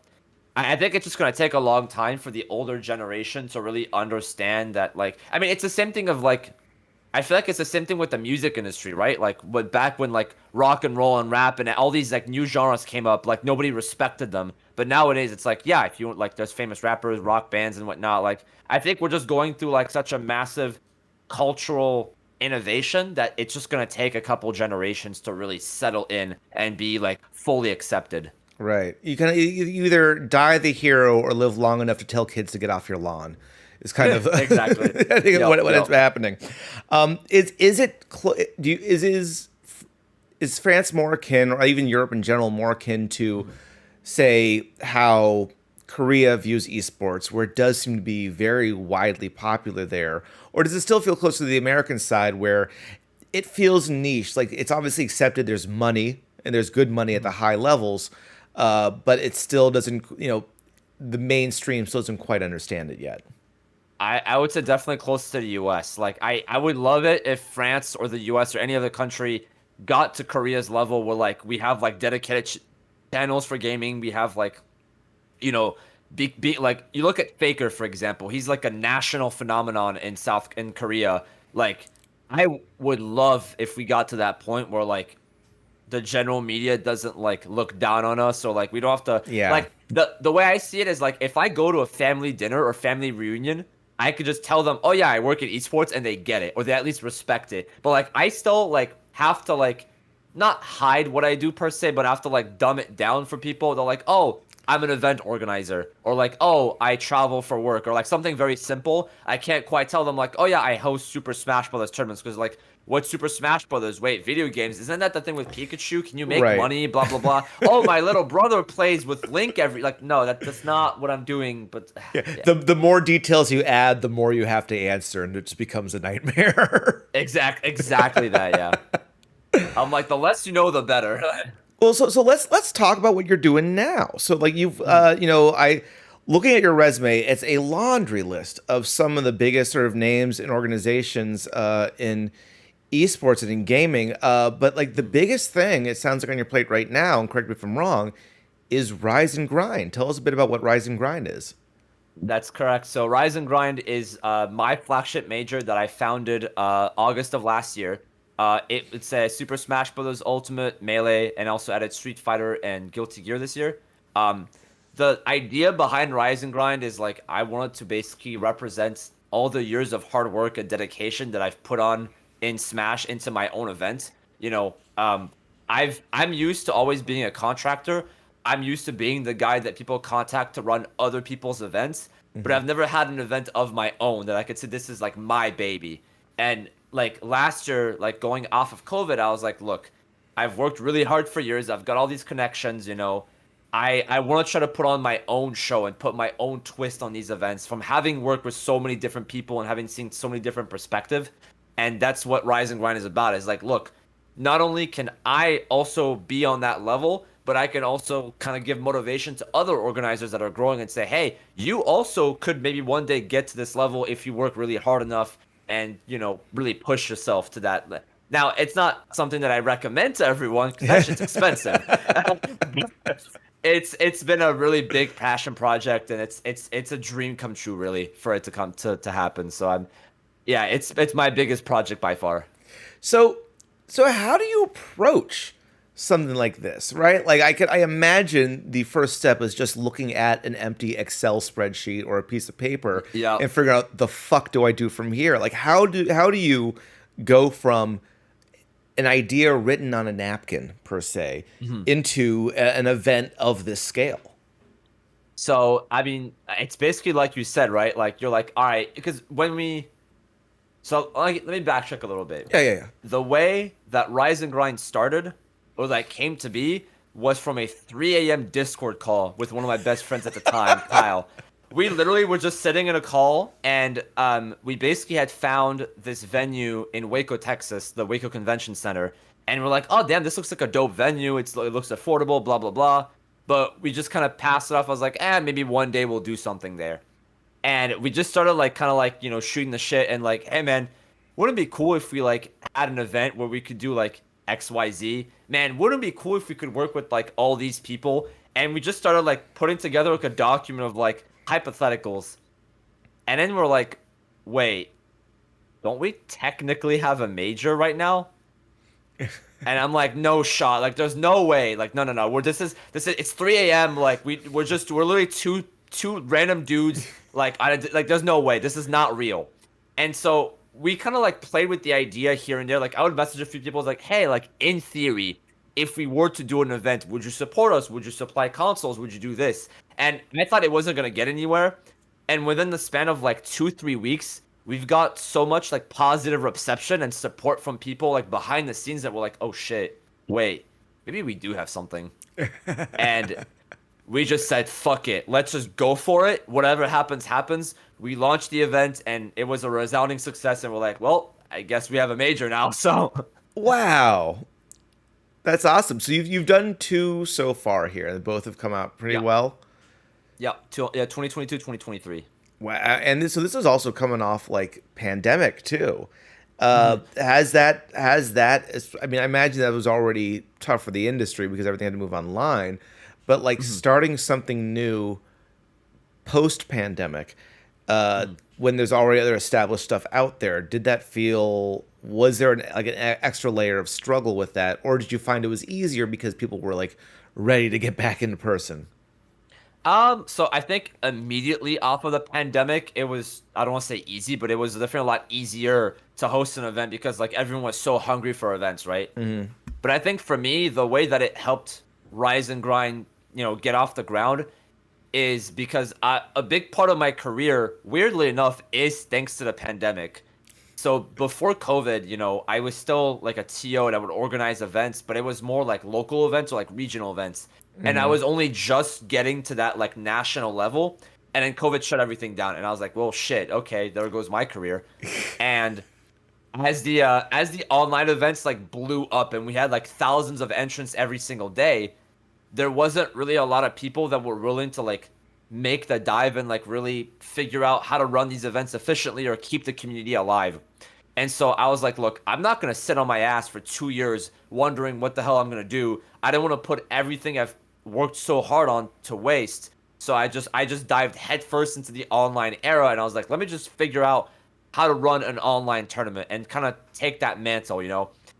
I think it's just gonna take a long time for the older generation to really understand that. Like, I mean, it's the same thing of like, I feel like it's the same thing with the music industry, right? Like, back when like rock and roll and rap and all these like new genres came up, like nobody respected them. But nowadays, it's like, yeah, if you want, like, there's famous rappers, rock bands, and whatnot. Like, I think we're just going through like such a massive cultural innovation that it's just gonna take a couple generations to really settle in and be like fully accepted. Right. You either die the hero or live long enough to tell kids to get off your lawn. It's kind of Exactly. I think what is happening. Is France more akin, or even Europe in general, more akin to, say, how Korea views esports, where it does seem to be very widely popular there? Or does it still feel close to the American side, where it feels niche? Like, it's obviously accepted there's money, and there's good money at the high levels, but it still doesn't, you know, the mainstream still doesn't quite understand it yet. I would say definitely close to the US. Like I would love it if France or the US or any other country got to Korea's level where like we have like dedicated channels for gaming. We have like, you know, like you look at Faker for example. He's like a national phenomenon in Korea. Like I would love if we got to that point where like the general media doesn't like look down on us, or like we don't have to Yeah. like the way I see it is like if I go to a family dinner or family reunion, I could just tell them, oh yeah, I work in esports, and they get it, or they at least respect it. But like I still like have to like not hide what I do per se, but I have to like dumb it down for people. They're like, oh, I'm an event organizer, or like, oh, I travel for work, or like something very simple. I can't quite tell them like, oh yeah, I host Super Smash Brothers tournaments, because like, what's Super Smash Brothers? Wait, video games? Isn't that the thing with Pikachu? Can you make Right. money? Blah blah blah. Oh, my little brother plays with Link every like. No, that's not what I'm doing. But Yeah. yeah. The more details you add, the more you have to answer, and it just becomes a nightmare. Exactly that. Yeah. I'm like, the less you know, the better. Well, so let's talk about what you're doing now. So like you've I looking at your resume, it's a laundry list of some of the biggest sort of names and organizations in esports and in gaming. But like the biggest thing it sounds like on your plate right now, and correct me if I'm wrong, is Rise and Grind. Tell us a bit about what Rise and Grind is. That's correct. So Rise and Grind is my flagship major that I founded August of last year. It's a Super Smash Bros. Ultimate, Melee, and also added Street Fighter and Guilty Gear this year. The idea behind Rise and Grind is like I wanted to basically represent all the years of hard work and dedication that I've put on in Smash into my own event. You know, I'm used to always being a contractor. I'm used to being the guy that people contact to run other people's events, but I've never had an event of my own that I could say this is like my baby. And like last year, like going off of COVID, I was like, look, I've worked really hard for years. I've got all these connections, you know. I want to try to put on my own show and put my own twist on these events from having worked with so many different people and having seen so many different perspectives. And that's what Rise and Grind is about. Is like, look, not only can I also be on that level, but I can also kind of give motivation to other organizers that are growing and say, hey, you also could maybe one day get to this level if you work really hard enough and, you know, really push yourself to that. Now, it's not something that I recommend to everyone because that shit's expensive. It's been a really big passion project, and it's a dream come true really for it to come to happen. So it's my biggest project by far. So how do you approach something like this, right? Like I imagine the first step is just looking at an empty Excel spreadsheet or a piece of paper Yeah. and figuring out the fuck do I do from here? Like how do you go from an idea written on a napkin per se into an event of this scale? So I mean, it's basically like you said, right? Like you're like, all right, because when we so like, let me backtrack a little bit. Yeah. The way that Rise and Grind started, or that came to be, was from a 3 a.m. Discord call with one of my best friends at the time, Kyle. We literally were just sitting in a call, and we basically had found this venue in Waco, Texas, the Waco Convention Center, and we're like, oh damn, this looks like a dope venue. It looks affordable, blah blah blah. But we just kind of passed it off. I was like, maybe one day we'll do something there. And we just started like kind of like, you know, shooting the shit and like, hey man, wouldn't it be cool if we like had an event where we could do like XYZ? Man, wouldn't it be cool if we could work with like all these people? And we just started like putting together like a document of like hypotheticals. And then we're like, wait, don't we technically have a major right now? And I'm like, no shot. Like, there's no way. Like, no. This is it's 3 a.m. Like, we're literally two random dudes. Like, there's no way. This is not real. And so we kind of like played with the idea here and there. Like, I would message a few people like, hey, like in theory, if we were to do an event, would you support us? Would you supply consoles? Would you do this? And I thought it wasn't gonna get anywhere. And within the span of like 2-3 weeks, we've got so much like positive reception and support from people like behind the scenes that we're like, oh shit, wait, maybe we do have something. And we just said, fuck it, let's just go for it. Whatever happens, happens. We launched the event and it was a resounding success. And we're like, well, I guess we have a major now. So Wow. That's awesome. So you've done two so far here, and both have come out pretty Yeah. well. Yeah, 2022, 2023. Wow. And this is also coming off like pandemic too. Mhm. I mean, I imagine that was already tough for the industry because everything had to move online, but like Mhm. starting something new post pandemic, Mhm. when there's already other established stuff out there, was there like an extra layer of struggle with that, or did you find it was easier because people were like ready to get back into person? So I think immediately off of the pandemic, it was, I don't want to say easy, but it was definitely a lot easier to host an event because like everyone was so hungry for events, right? Mm-hmm. But I think for me, the way that it helped Rise and Grind, get off the ground is because a big part of my career, weirdly enough, is thanks to the pandemic. So before COVID, I was still like a TO and I would organize events, but it was more like local events or like regional events. And I Mm-hmm. was only just getting to that like national level. And then COVID shut everything down. And I was like, well, shit, okay, there goes my career. And as the online events like blew up and we had like thousands of entrants every single day, there wasn't really a lot of people that were willing to like make the dive and like really figure out how to run these events efficiently or keep the community alive. And so I was like, look, I'm not going to sit on my ass for 2 years wondering what the hell I'm going to do. I don't want to put everything I've worked so hard on to waste. So I just dived headfirst into the online era and I was like, let me just figure out how to run an online tournament and kind of take that mantle. And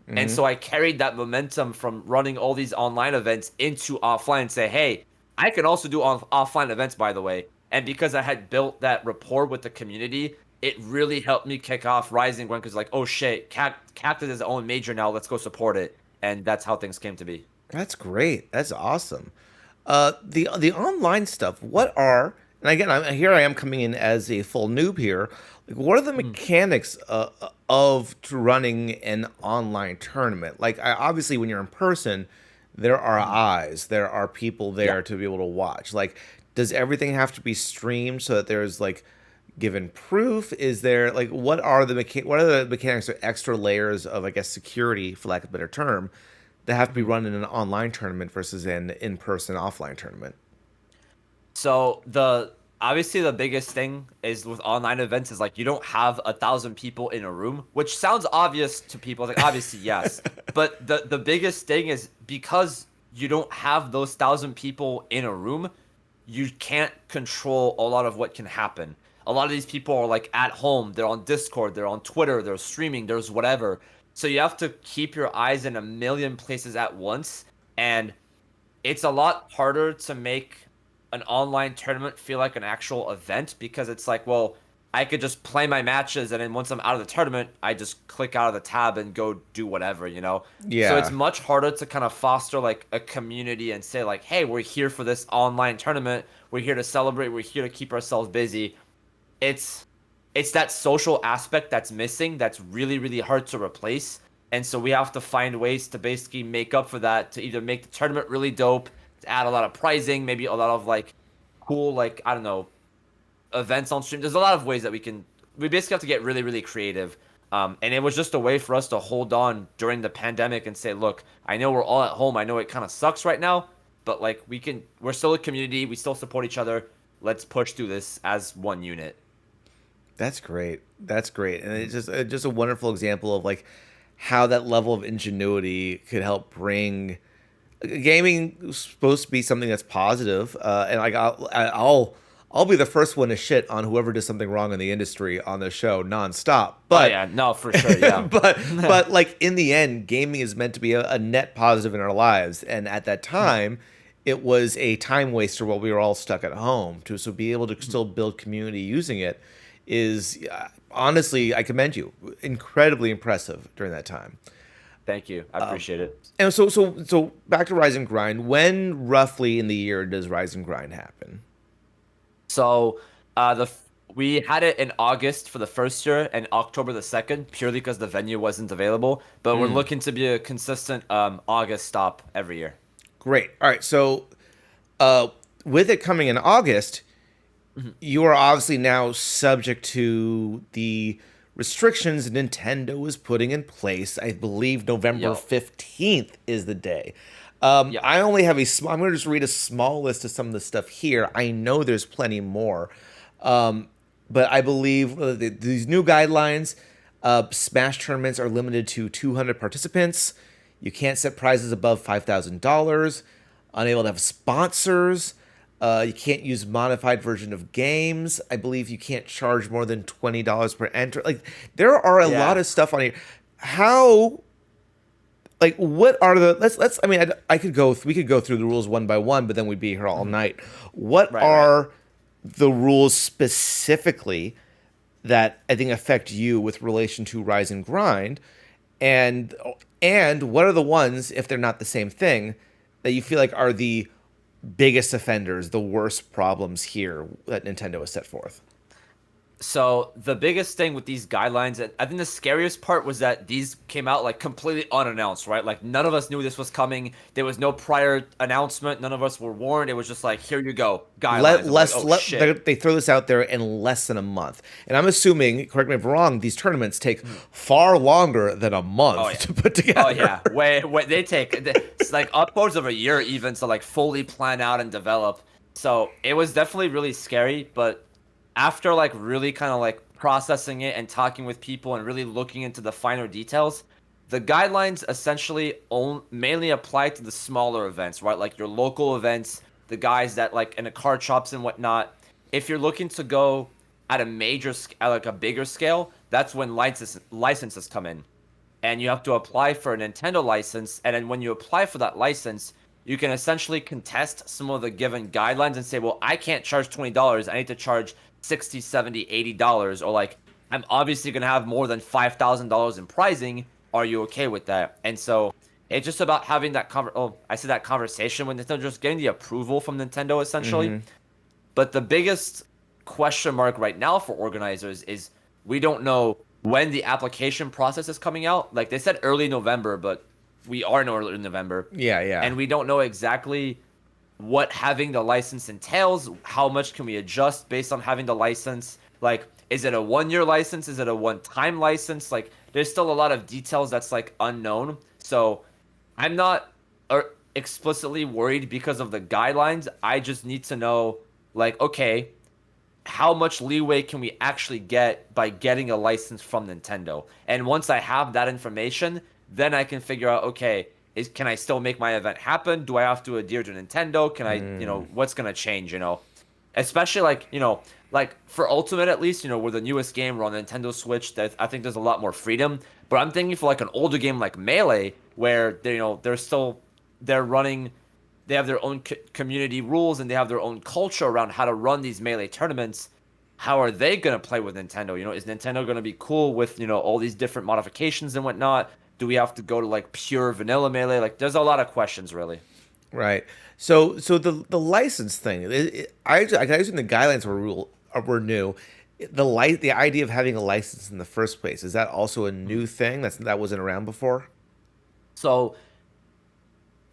Mm-hmm. so I carried that momentum from running all these online events into offline and say, hey, I can also do offline events, by the way. And because I had built that rapport with the community, it really helped me kick off Rising Ground because like, oh shit, CAGT is his own major now. Let's go support it. And that's how things came to be. That's great. That's awesome. The online stuff. What are and again, I am coming in as a full noob here. Like, what are the Mhm. mechanics of running an online tournament? Like, obviously, when you're in person, there are Mhm. eyes, there are people Yeah. there to be able to watch. Like, does everything have to be streamed so that there's like given proof? Is there like what are the mechanics or extra layers of, I guess, security, for lack of a better term, that have to be Mhm. run in an online tournament versus an in-person offline tournament? So the obviously the biggest thing is with online events is like you don't have 1,000 people in a room, which sounds obvious to people. Like obviously yes, but the biggest thing is because you don't have those 1,000 people in a room, you can't control a lot of what can happen. A lot of these people are like at home, they're on Discord, they're on Twitter, they're streaming, there's whatever. So you have to keep your eyes in a million places at once, and it's a lot harder to make an online tournament feel like an actual event because it's like, well, I could just play my matches and then once I'm out of the tournament, I just click out of the tab and go do whatever. So it's Yeah, much harder to kind of foster like a community and say like, hey, we're here for this online tournament. We're here to celebrate. We're here to keep ourselves busy. It's it's that social aspect that's missing that's really really hard to replace, and so we have to find ways to basically make up for that, to either make the tournament really dope, to add a lot of prizing, maybe a lot of like cool, like I don't know, events on stream. There's a lot of ways that we basically have to get really really creative. And it was just a way for us to hold on during the pandemic and say, look, I know we're all at home, I know it kind of sucks right now, but like we're still a community, we still support each other, let's push through this as one unit. that's great. That's great, and it's just a wonderful example of like how that level of ingenuity could help bring gaming is supposed to be something that's positive, and like I'll be the first one to shit on whoever does something wrong in the industry on the show nonstop. Oh But yeah, no, for sure, yeah. but like in the end, gaming is meant to be a net positive in our lives, and at that time, it was a time waster while we were all stuck at home. To so be able to still build community using it is honestly, I commend you. Incredibly impressive during that time. Thank you. I appreciate it. And so back to Rise and Grind. When roughly in the year does Rise and Grind happen? So, we had it in August for the first year and October the second, purely because the venue wasn't available. But we're Mm, looking to be a consistent August stop every year. great. All right. So uh, with it coming in August, Mhm. you are obviously now subject to the restrictions Nintendo is putting in place. I believe November Yep. 15th is the day. Yeah. I only have a small. I'm going to just read a small list of some of the stuff here. I know there's plenty more, but I believe these new guidelines. Smash tournaments are limited to 200 participants. You can't set prizes above $5,000. Unable to have sponsors. You can't use modified version of games. I believe you can't charge more than $20 per enter. Like there are a lot of stuff on here. How? Like what are the? Let's. I mean, I could go. We could go through the rules one by one, but then we'd be here all night. What are the rules specifically that I think affect you with relation to Rise and Grind, and what are the ones, if they're not the same thing, that you feel like are the biggest offenders, the worst problems here that Nintendo has set forth? So the biggest thing with these guidelines, and I think the scariest part was that these came out like completely unannounced, right? Like none of us knew this was coming. There was no prior announcement. None of us were warned. It was just like, here you go, guidelines. Shit. They throw this out there in less than a month, and I'm assuming, correct me if I'm wrong, these tournaments take far longer than a month to put together. Oh yeah, way they take it's like upwards of a year even to like fully plan out and develop. So it was definitely really scary, but after like really kind of like processing it and talking with people and really looking into the finer details, the guidelines essentially mainly apply to the smaller events, right? Like your local events, the guys that like in the card shops and whatnot. If you're looking to go at a like a bigger scale, that's when licenses come in, and you have to apply for a Nintendo license. And then when you apply for that license, you can essentially contest some of the given guidelines and say, well, I can't charge $20. I need to charge $60, $70, $80, or like I'm obviously gonna have more than $5,000 in prizing. Are you okay with that? And so it's just about having that conversation with Nintendo, just getting the approval from Nintendo essentially. But the biggest question mark right now for organizers is we don't know when the application process is coming out. Like they said early November, but we are in early November. Yeah. And we don't know exactly what having the license entails. How much can we adjust based on having the license? Like, is it a 1-year license? Is it a one-time license? Like, there's still a lot of details that's like unknown. So I'm not explicitly worried because of the guidelines. I just need to know, like, okay, how much leeway can we actually get by getting a license from Nintendo? And once I have that information, then I can figure out, okay, can I still make my event happen? Do I have to adhere to Nintendo? Can I, what's going to change, Especially like for Ultimate at least, we're the newest game, we're on Nintendo Switch. I think there's a lot more freedom. But I'm thinking for like an older game like Melee, where they have their own community rules and they have their own culture around how to run these Melee tournaments. How are they going to play with Nintendo? Is Nintendo going to be cool with, all these different modifications and whatnot? Do we have to go to like pure vanilla Melee? Like, there's a lot of questions, really. Right. So the license thing, I assume the guidelines were new. The idea of having a license in the first place, is that also a new thing that wasn't around before? So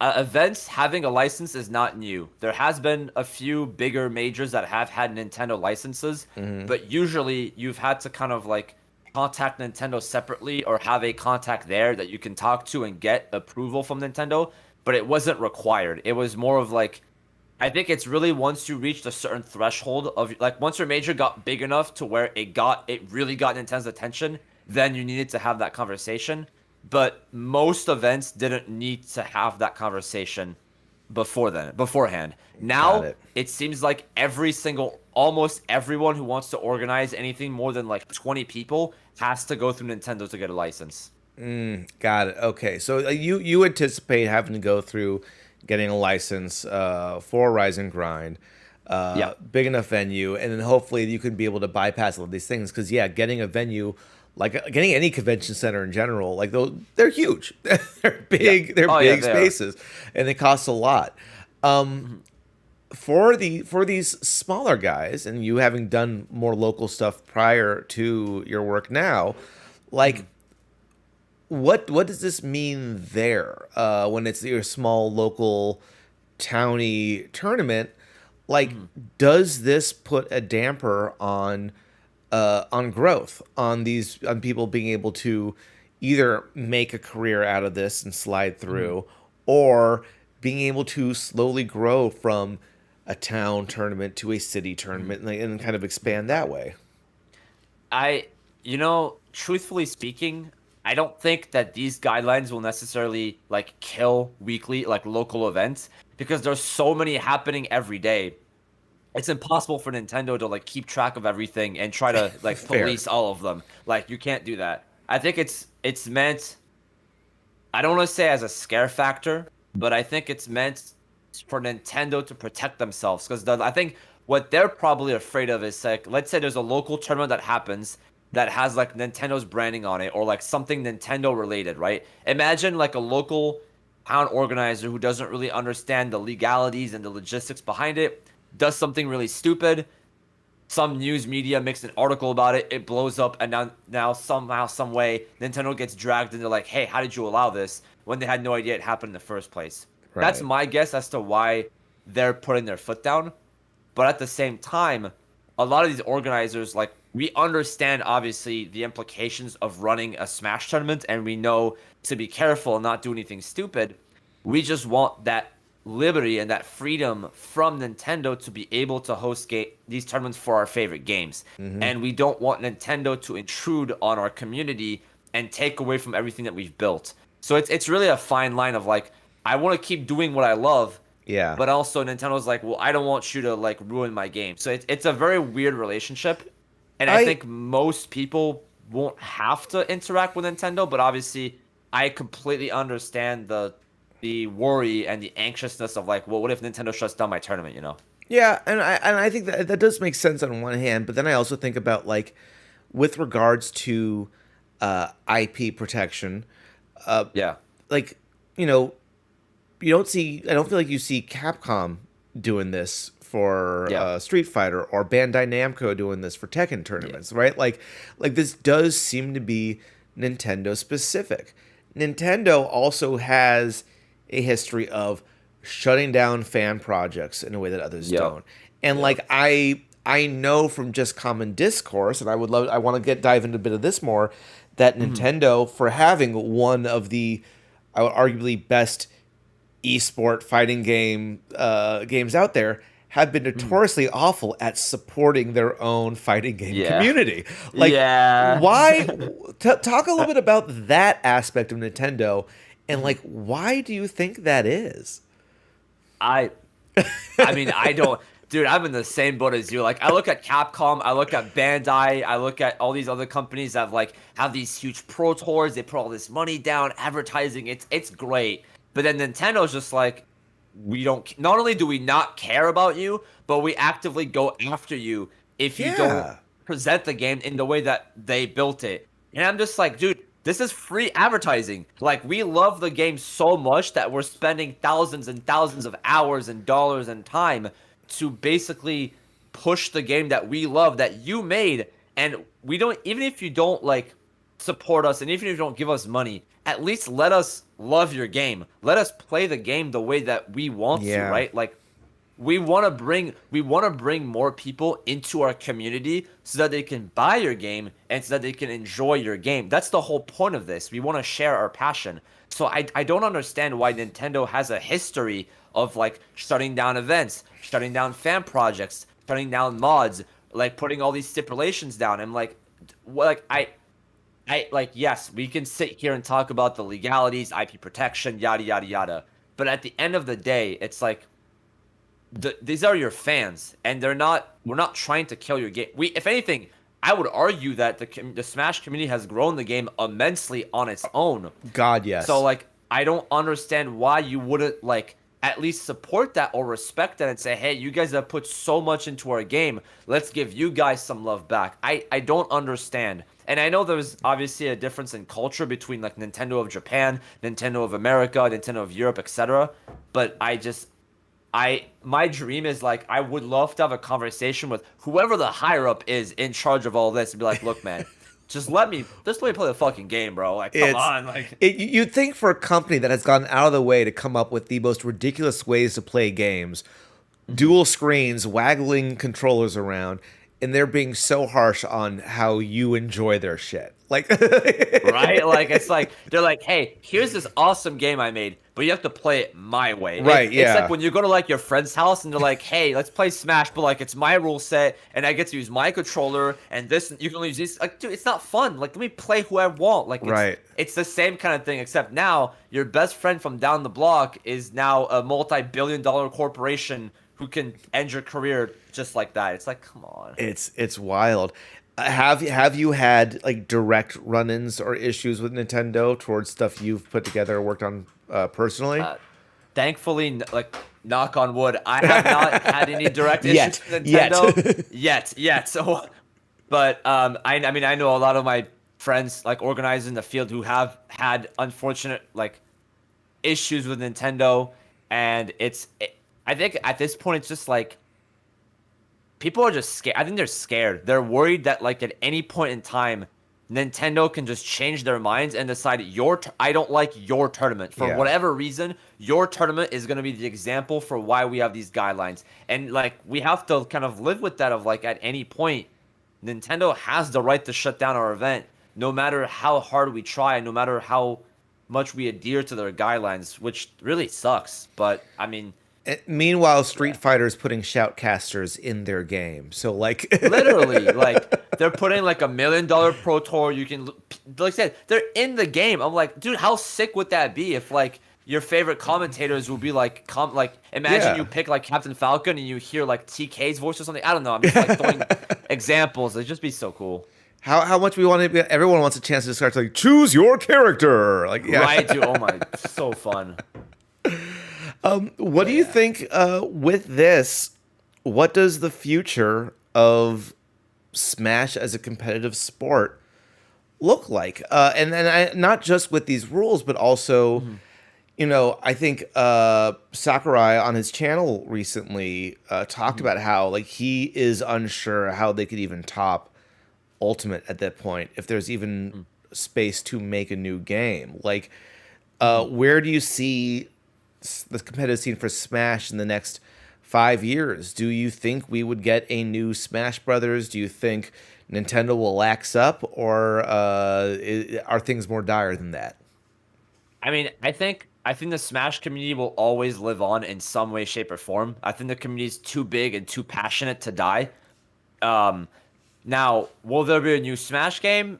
events having a license is not new. There has been a few bigger majors that have had Nintendo licenses, but usually you've had to kind of like contact Nintendo separately or have a contact there that you can talk to and get approval from Nintendo, but it wasn't required. It was more of like, I think it's really once you reached a certain threshold of like once your major got big enough to where it really got Nintendo's attention, then you needed to have that conversation. But most events didn't need to have that conversation beforehand. Now it seems like almost everyone who wants to organize anything more than like 20 people has to go through Nintendo to get a license. Got it. Okay, so you anticipate having to go through getting a license for Rise and Grind, big enough venue, and then hopefully you can be able to bypass all of these things. Because getting a venue, like getting any convention center in general, like they're huge, they're big, spaces, and they cost a lot. For these smaller guys, and you having done more local stuff prior to your work now, like. What does this mean there when it's your small local towny tournament? Like, does this put a damper on growth, on people being able to either make a career out of this and slide through, or being able to slowly grow from a town tournament to a city tournament and kind of expand that way. Truthfully speaking, I don't think that these guidelines will necessarily like kill weekly like local events because there's so many happening every day. It's impossible for Nintendo to like keep track of everything and try to like Fair. police all of them. Like you can't do that. I think it's meant, I don't want to say as a scare factor, but I think it's meant for Nintendo to protect themselves because I think what they're probably afraid of is like, let's say there's a local tournament that happens that has like Nintendo's branding on it or like something Nintendo related, right? Imagine like a local town organizer who doesn't really understand the legalities and the logistics behind it, does something really stupid. Some news media makes an article about it, it blows up, and now somehow, some way, Nintendo gets dragged into like, hey, how did you allow this? When they had no idea it happened in the first place. Right. That's my guess as to why they're putting their foot down. But at the same time, a lot of these organizers, like, we understand obviously the implications of running a Smash tournament, and we know to be careful and not do anything stupid. We just want that liberty and that freedom from Nintendo to be able to host these tournaments for our favorite games. And we don't want Nintendo to intrude on our community and take away from everything that we've built. So it's really a fine line of like, I want to keep doing what I love, Yeah. but also Nintendo's like, well, I don't want you to like ruin my game. So it's a very weird relationship. And I think most people won't have to interact with Nintendo, but obviously I completely understand the worry and the anxiousness of like, well, what if Nintendo shuts down my tournament, you know? Yeah, and I think that does make sense on one hand, but then I also think about like with regards to IP protection, Yeah. like, you know, I don't feel like you see Capcom doing this for Yeah. Street Fighter or Bandai Namco doing this for Tekken tournaments, right? Like this does seem to be Nintendo specific. Nintendo also has a history of shutting down fan projects in a way that others don't. And like I know from just common discourse, and I want to dive into a bit of this more, that Nintendo, for having one of the arguably best esport fighting games out there, have been notoriously awful at supporting their own fighting game community. Like, why? Talk a little bit about that aspect of Nintendo, and like, why do you think that is? I mean, I don't, dude, I'm in the same boat as you. Like, I look at Capcom, I look at Bandai, I look at all these other companies that like have these huge pro tours. They put all this money down, advertising. It's great. But then Nintendo's just like, we don't. Not only do we not care about you, but we actively go after you if you don't present the game in the way that they built it. And I'm just like, dude, this is free advertising. Like, we love the game so much that we're spending thousands and thousands of hours and dollars and time to basically push the game that we love, that you made. And we don't, even if you don't like support us and even if you don't give us money, at least let us love your game. Let us play the game the way that we want to, right? Like, we want to bring more people into our community so that they can buy your game and so that they can enjoy your game. That's the whole point of this. We want to share our passion. So I don't understand why Nintendo has a history of like shutting down events, shutting down fan projects, shutting down mods, like putting all these stipulations down. I'm like, yes, we can sit here and talk about the legalities, IP protection, yada, yada, yada. But at the end of the day, it's like, these are your fans, and we're not trying to kill your game. If anything, I would argue that the Smash community has grown the game immensely on its own. God, yes. So, like, I don't understand why you wouldn't, like, at least support that or respect that and say, hey, you guys have put so much into our game. Let's give you guys some love back. I don't understand. And I know there's obviously a difference in culture between, like, Nintendo of Japan, Nintendo of America, Nintendo of Europe, etc. But my dream is like, I would love to have a conversation with whoever the higher up is in charge of all this and be like, look, man, just let me play the fucking game, bro. Like, come on. Like, you'd think for a company that has gone out of the way to come up with the most ridiculous ways to play games, dual screens, waggling controllers around, and they're being so harsh on how you enjoy their shit. Like, Right? Like it's like they're like, "Hey, here's this awesome game I made, but you have to play it my way." Right, It's like yeah. when you go to like your friend's house and they're like, "Hey, let's play Smash, but like it's my rule set and I get to use my controller and this you can only use this." Like, dude, it's not fun. Like, let me play who I want. Like Right. it's the same kind of thing, except now your best friend from down the block is now a multi-billion-dollar corporation who can end your career just like that. It's like, come on. It's wild. Have you had like direct run-ins or issues with Nintendo towards stuff you've put together or worked on personally? Thankfully, like knock on wood, I have not had any direct issues Yet. with Nintendo yet. So, but I mean, I know a lot of my friends like organizers in the field who have had unfortunate like issues with Nintendo, and I think at this point it's just like people are just scared. I think they're scared. They're worried that like at any point in time, Nintendo can just change their minds and decide I don't like your tournament for Yeah. whatever reason. Your tournament is going to be the example for why we have these guidelines, and like we have to kind of live with that. Of like at any point, Nintendo has the right to shut down our event, no matter how hard we try, no matter how much we adhere to their guidelines, which really sucks. But I mean. Meanwhile, Street Fighter's putting shoutcasters in their game. So like Literally, like they're putting like $1 million Pro Tour. You can, like I said, they're in the game. I'm like, dude, how sick would that be if like your favorite commentators would be like, imagine Yeah. you pick like Captain Falcon and you hear like TK's voice or something. I don't know. I'm just like throwing examples. It'd just be so cool. how much we want to be, everyone wants a chance to start to like choose your character. Like yeah. Right, dude. Oh my, so fun. What do you think with this? What does the future of Smash as a competitive sport look like? Not just with these rules, but also, you know, I think Sakurai on his channel recently talked about how like he is unsure how they could even top Ultimate at that point, if there's even space to make a new game. Like, where do you see the competitive scene for Smash in the next 5 years? Do you think we would get a new Smash Brothers? Do you think Nintendo will lax up, or are things more dire than that? I mean, I think the Smash community will always live on in some way, shape, or form. I think the community is too big and too passionate to die. Now, will there be a new Smash game?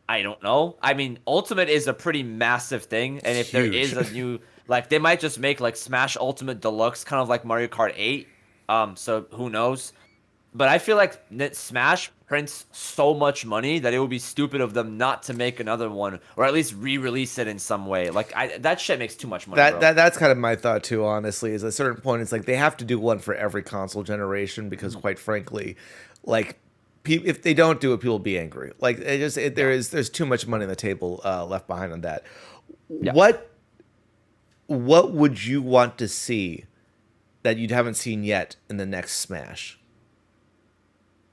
I don't know. I mean, Ultimate is a pretty massive thing, and if there Huge. is a new, like, they might just make like Smash Ultimate Deluxe, kind of like Mario Kart 8. So who knows? But I feel like Smash prints so much money that it would be stupid of them not to make another one, or at least re-release it in some way. Like that shit makes too much money. Bro. That's kind of my thought too. Honestly, is at a certain point, it's like they have to do one for every console generation because, quite frankly, like if they don't do it, people will be angry. Like there's too much money on the table left behind on that. Yeah. What would you want to see that you haven't seen yet in the next Smash?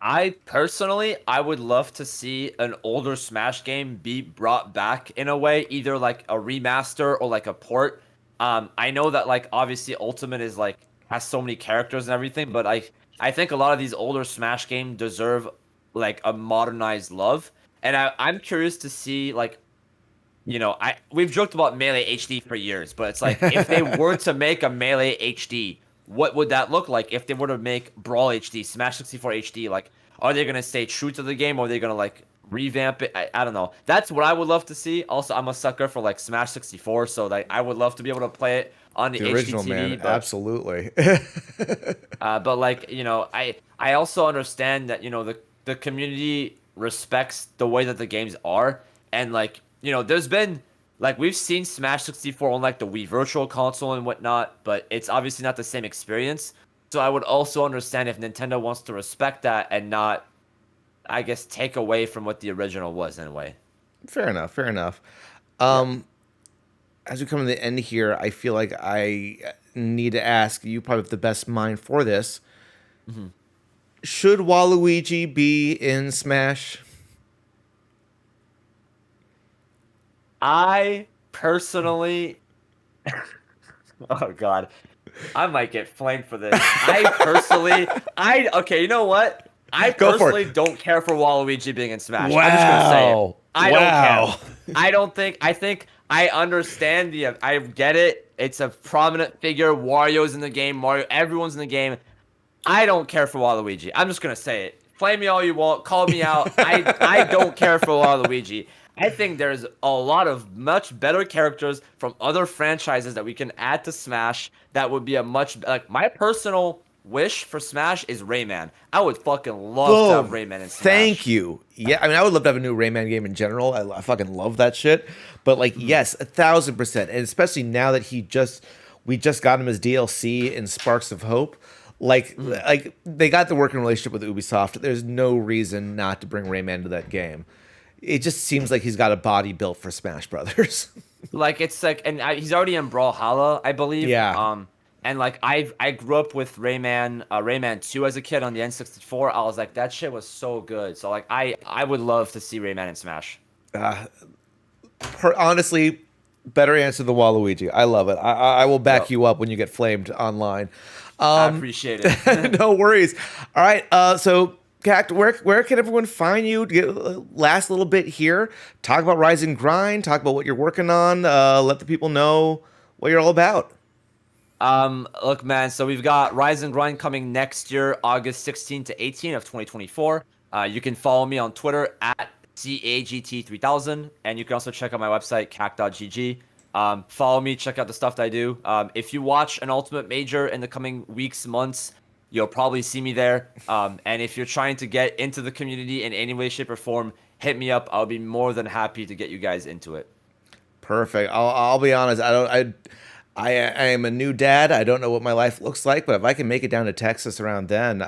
I would love to see an older Smash game be brought back in a way, either like a remaster or like a port. I know that like obviously Ultimate is like has so many characters and everything, but I think a lot of these older Smash games deserve like a modernized love. And I'm curious to see like, you know, we've joked about Melee HD for years, but it's like if they were to make a Melee HD, what would that look like if they were to make Brawl HD, Smash 64 HD? Like, are they going to stay true to the game, or are they going to, like, revamp it? I don't know. That's what I would love to see. Also, I'm a sucker for, like, Smash 64, so like, I would love to be able to play it on the original, HDTV. man. But, Absolutely. but, like, you know, I also understand that, you know, the community respects the way that the games are. And, like, you know, there's been... Like, we've seen Smash 64 on, like, the Wii Virtual Console and whatnot, but it's obviously not the same experience. So I would also understand if Nintendo wants to respect that and not, I guess, take away from what the original was in a way. Fair enough. Fair enough. As we come to the end here, I feel like I need to ask, you probably have the best mind for this. Should Waluigi be in Smash? I personally... Oh, God. I might get flamed for this. Okay, you know what? I Go for personally it. don't care for Waluigi being in Smash. I'm just gonna say it. Wow. I Wow. don't care. I don't think. I think I understand the. I get it. It's a prominent figure. Wario's in the game. Mario. Everyone's in the game. I don't care for Waluigi. I'm just gonna say it. Flame me all you want. Call me out. I don't care for Waluigi. I think there's a lot of much better characters from other franchises that we can add to Smash that would be a much like my personal wish for Smash is Rayman. I would fucking love to have Boom. Rayman in Smash. Thank you. Yeah, I mean, I would love to have a new Rayman game in general. I fucking love that shit. But like, yes, 1,000%, and especially now that we just got him as DLC in Sparks of Hope. Like they got the working relationship with Ubisoft. There's no reason not to bring Rayman to that game. It just seems like he's got a body built for Smash Brothers. Like it's like, and he's already in Brawlhalla, I believe. Yeah. And like I grew up with Rayman 2 as a kid on the N64. I was like, that shit was so good. So like I would love to see Rayman in Smash. Honestly, better answer than Waluigi. I love it. I will back Yep. you up when you get flamed online. I appreciate it. No worries. All right. So, CAGT, where can everyone find you? Last little bit here. Talk about Rise and Grind. Talk about what you're working on. Let the people know what you're all about. Look, man. So we've got Rise and Grind coming next year, August 16 to 18 of 2024. You can follow me on Twitter at CAGT3000, and you can also check out my website, cact.gg. Follow me, check out the stuff that I do. If you watch an Ultimate Major in the coming weeks, months, you'll probably see me there. And if you're trying to get into the community in any way, shape, or form, hit me up. I'll be more than happy to get you guys into it. Perfect. I'll be honest. I am a new dad. I don't know what my life looks like, but if I can make it down to Texas around then,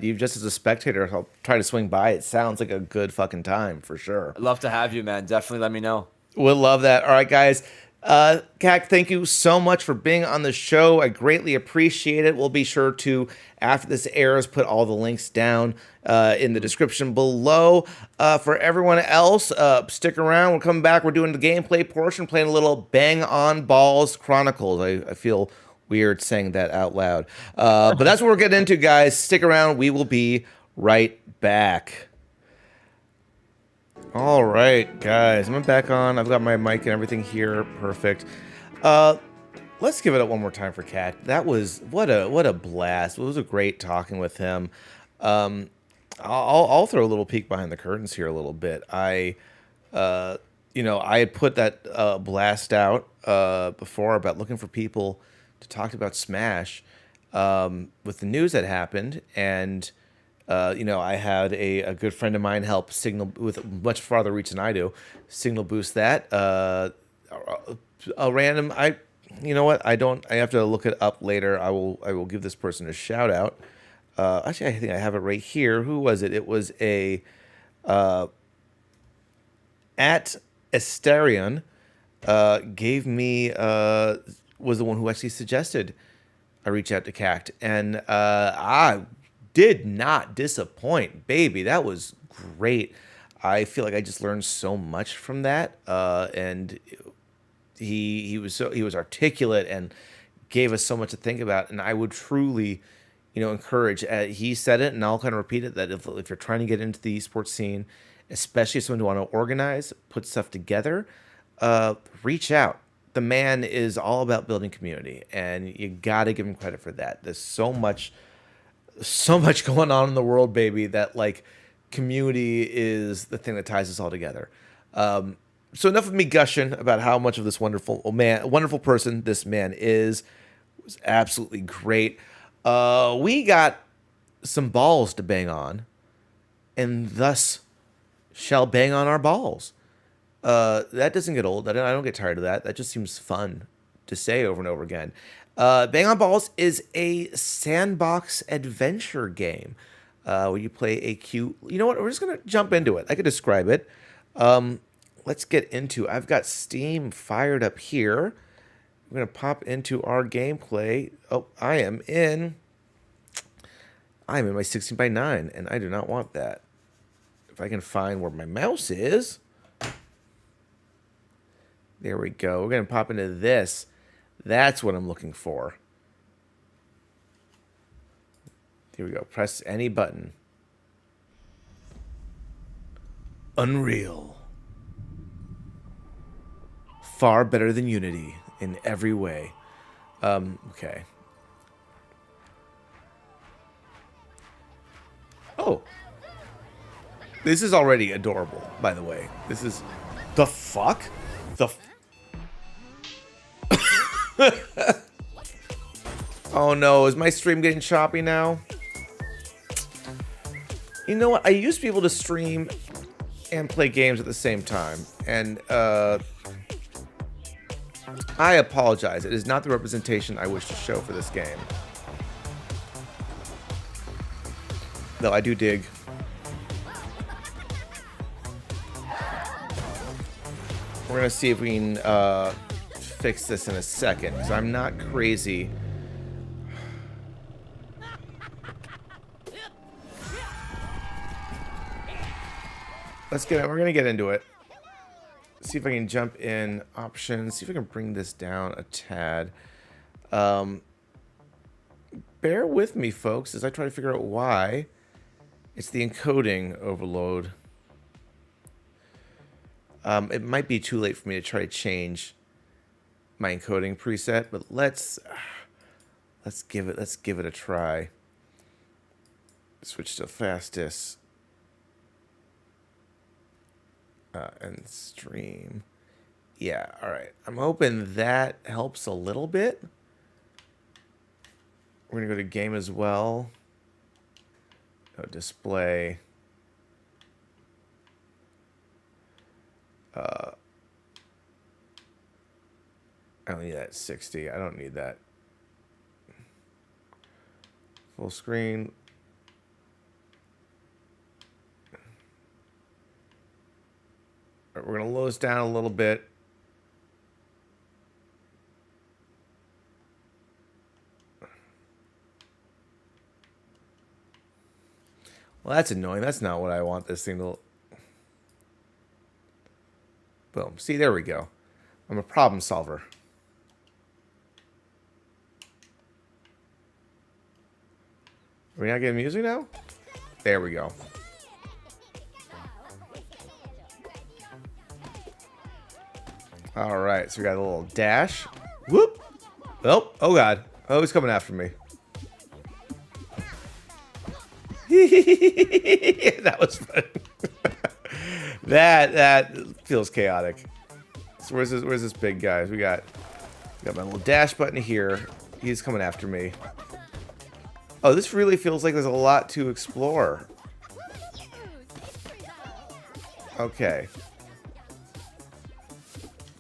you just as a spectator, I'll try to swing by. It sounds like a good fucking time for sure. I'd love to have you, man. Definitely let me know. We'll love that. All right, guys. CAGT, thank you so much for being on the show. I greatly appreciate it. We'll be sure to, after this airs, put all the links down in the description below. For everyone else, stick around. We're coming back. We're doing the gameplay portion, playing a little Bang on Balls Chronicles. I feel weird saying that out loud. But that's what we're getting into, guys. Stick around. We will be right back. All right, guys, I'm back on. I've got my mic and everything here. Perfect. Let's give it up one more time for Cat. That was what a blast. It was a great talking with him. I'll throw a little peek behind the curtains here a little bit. I had put that blast out before about looking for people to talk about Smash with the news that happened, and I had a good friend of mine help signal with much farther reach than I do, signal boost that. A random, you know what? I have to look it up later. I will give this person a shout out. Actually, I think I have it right here. Who was it? It was at Asterion, gave me, was the one who actually suggested I reach out to CAGT, and I did not disappoint, baby. That was great. I feel like I just learned so much from that, and he was articulate and gave us so much to think about. And I would truly, encourage. He said it, and I'll kind of repeat it, that if you're trying to get into the esports scene, especially someone who want to organize, put stuff together, reach out. The man is all about building community, and you got to give him credit for that. There's so much going on in the world, baby, that like community is the thing that ties us all together. So enough of me gushing about how much of this wonderful person this man is. It was absolutely great. We got some balls to bang on, and thus shall bang on our balls. That doesn't get old. I don't get tired of that. That just seems fun to say over and over again. Bang on Balls is a sandbox adventure game where you play a cute... You know what? We're just going to jump into it. I could describe it. Let's get into... I've got Steam fired up here. We're going to pop into our gameplay. Oh, I am in my 16:9, and I do not want that. If I can find where my mouse is... There we go. We're going to pop into this. That's what I'm looking for. Here we go. Press any button. Unreal. Far better than Unity in every way. Okay. Oh. This is already adorable, by the way. This is... The fuck? The... Oh no, is my stream getting choppy now? You know what? I used to be able to stream and play games at the same time. And, I apologize. It is not the representation I wish to show for this game. Though I do dig. We're gonna see if we can fix this in a second, because I'm not crazy. We're gonna get into it. See if I can jump in options. See if I can bring this down a tad. Bear with me, folks, as I try to figure out why. It's the encoding overload. It might be too late for me to try to change my encoding preset, but let's give it a try. Switch to fastest. And stream. Yeah, all right. I'm hoping that helps a little bit. We're gonna go to game as well. Display. I don't need that at 60. I don't need that. Full screen. All right, we're gonna lower this down a little bit. Well, that's annoying. That's not what I want this thing to... Boom. See, there we go. I'm a problem solver. Are we not getting music now? There we go. All right, so we got a little dash. Whoop. Oh, oh God. Oh, he's coming after me. That was fun. that feels chaotic. So where's this big guy? We got my little dash button here. He's coming after me. Oh, this really feels like there's a lot to explore. Okay.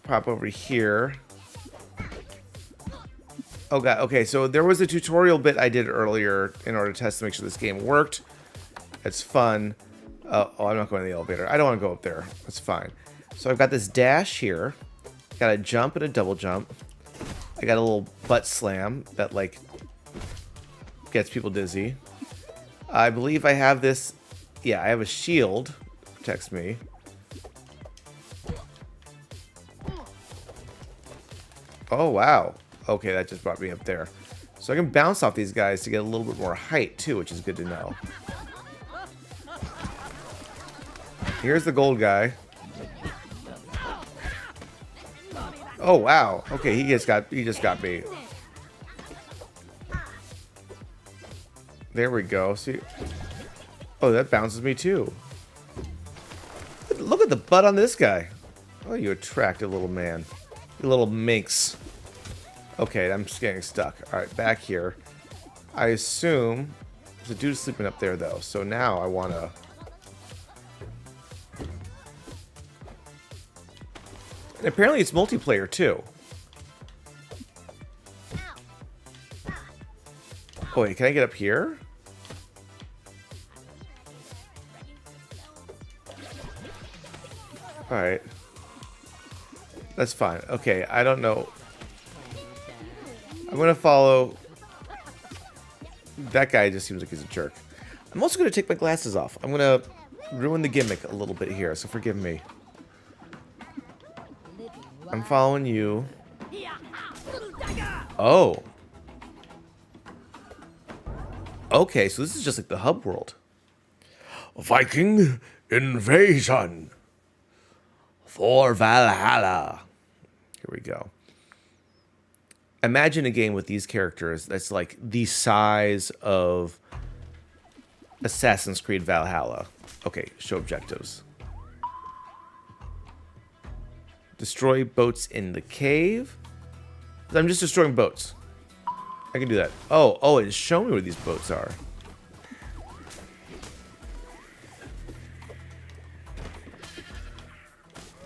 Pop over here. Oh God, okay, so there was a tutorial bit I did earlier in order to test to make sure this game worked. It's fun. Oh, I'm not going to the elevator. I don't want to go up there. That's fine. So I've got this dash here. Got a jump and a double jump. I got a little butt slam that, like, gets people dizzy. I believe I have this... Yeah, I have a shield. Protects me. Oh, wow. Okay, that just brought me up there. So I can bounce off these guys to get a little bit more height, too, which is good to know. Here's the gold guy. Oh, wow. Okay, he just got me. There we go. See? Oh, that bounces me, too. Look at the butt on this guy. Oh, you attractive little man. You little minx. Okay, I'm just getting stuck. Alright, back here. I assume there's a dude sleeping up there, though. So now I want to... And apparently it's multiplayer, too. Oh, wait, can I get up here? Alright. That's fine. Okay, I don't know. I'm gonna follow... That guy just seems like he's a jerk. I'm also gonna take my glasses off. I'm gonna ruin the gimmick a little bit here, so forgive me. I'm following you. Oh. Okay, so this is just like the hub world. Viking, Invasion for Valhalla. Here we go. Imagine a game with these characters that's like the size of Assassin's Creed Valhalla. Okay, show objectives. Destroy boats in the cave. I'm just destroying boats. I can do that. Oh, it's showing me where these boats are.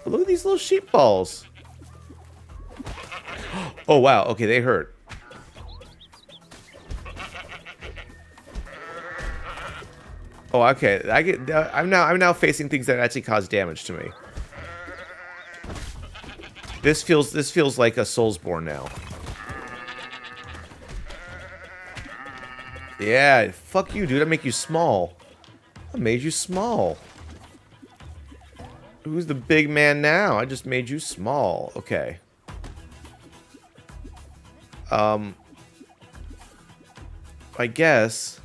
Look at these little sheep balls. Oh wow, okay, they hurt. Oh, okay. I'm now facing things that actually cause damage to me. This feels like a Soulsborne now. Yeah, fuck you, dude. I make you small. I made you small. Who's the big man now? I just made you small. Okay. I guess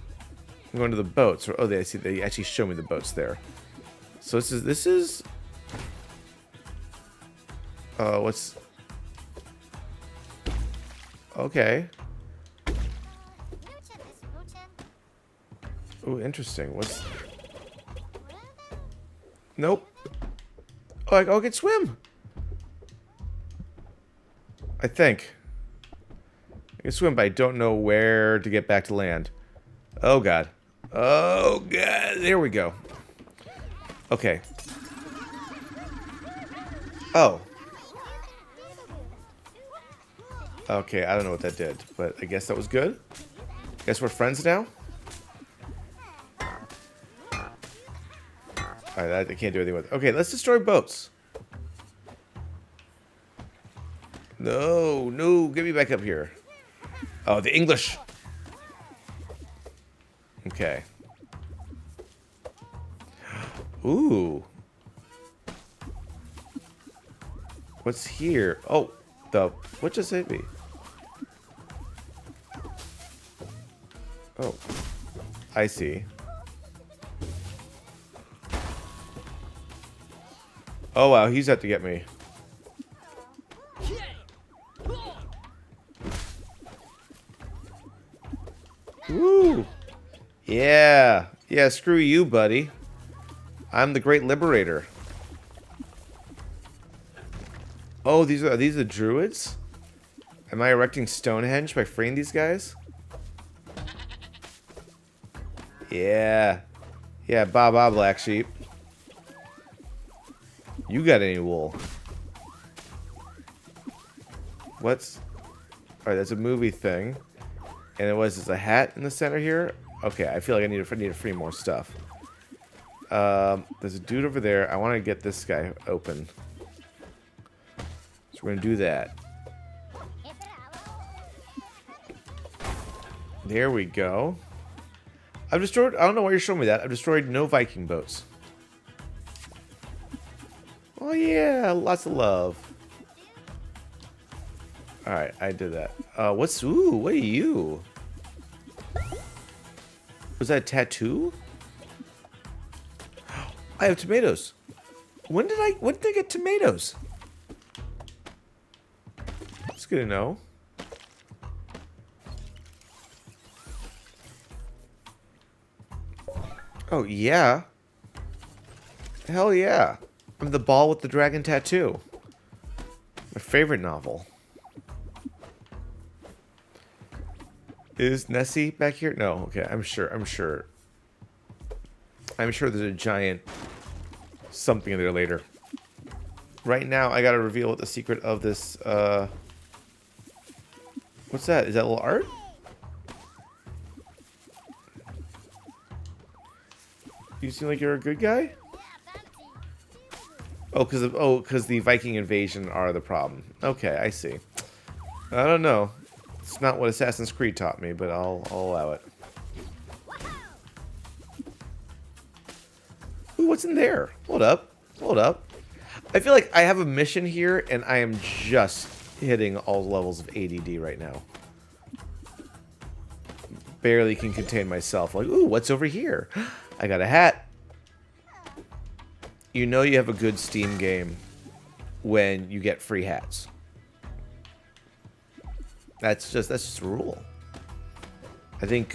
I'm going to the boats. Oh, they actually show me the boats there. So this is what's okay. Oh, interesting. What's nope. Oh, I can swim. I think. I can swim, but I don't know where to get back to land. Oh, God. Oh, God. There we go. Okay. Oh. Okay, I don't know what that did, but I guess that was good. Guess we're friends now? Alright, I can't do anything with it. Okay, let's destroy boats. No, get me back up here. Oh, the English. Okay. Ooh. What's here? Oh, what just hit me? Oh, I see. Oh wow, he's out to get me. Woo! Yeah, screw you, buddy. I'm the great liberator. Oh, these are the druids? Am I erecting Stonehenge by freeing these guys? Yeah, ba black sheep. You got any wool? What's... Alright, that's a movie thing. And it was just a hat in the center here. Okay, I feel like I need to free more stuff. There's a dude over there. I want to get this guy open. So we're going to do that. There we go. I've destroyed... I don't know why you're showing me that. I've destroyed no Viking boats. Oh yeah, lots of love. Alright, I did that. Ooh, what are you? Was that a tattoo? I have tomatoes. When did I get tomatoes? That's good to know. Oh yeah. Hell yeah. I'm the ball with the dragon tattoo. My favorite novel. Is Nessie back here? No, okay, I'm sure there's a giant something in there later. Right now, I gotta reveal what the secret of this, what's that? Is that a little art? You seem like you're a good guy? Oh, because the Viking invasion are the problem. Okay, I see. I don't know. It's not what Assassin's Creed taught me, but I'll allow it. Ooh, what's in there? Hold up. I feel like I have a mission here, and I am just hitting all levels of ADD right now. Barely can contain myself. Like, ooh, what's over here? I got a hat. you know you have a good Steam game when you get free hats. That's just a rule. I think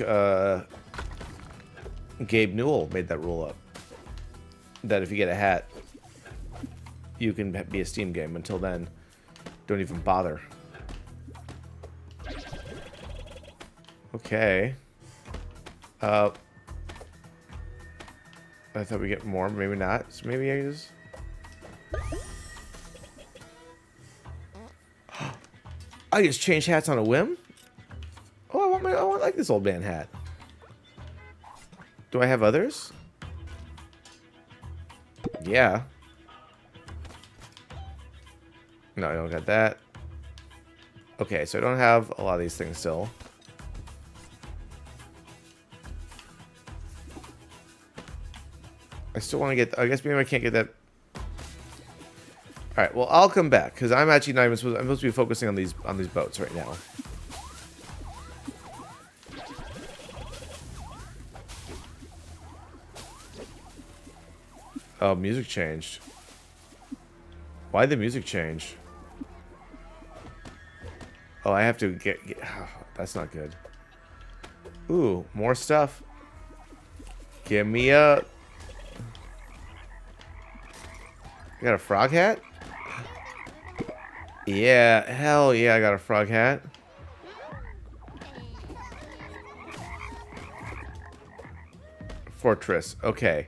Gabe Newell made that rule up. That if you get a hat, you can be a Steam game. Until then, don't even bother. Okay. I thought we'd get more, maybe not. So maybe I just... I just change hats on a whim? Oh, I want like this old man hat. Do I have others? Yeah. No, I don't got that. Okay, so I don't have a lot of these things still. I still want to get... I guess maybe I can't get that... Alright, well, I'll come back, because I'm actually not even supposed... I'm supposed to be focusing on these boats right now. Oh, music changed. Why did the music change? Oh, I have to get oh, that's not good. Ooh, more stuff. Give me a... You got a frog hat? Yeah, hell yeah, I got a frog hat. Fortress, okay.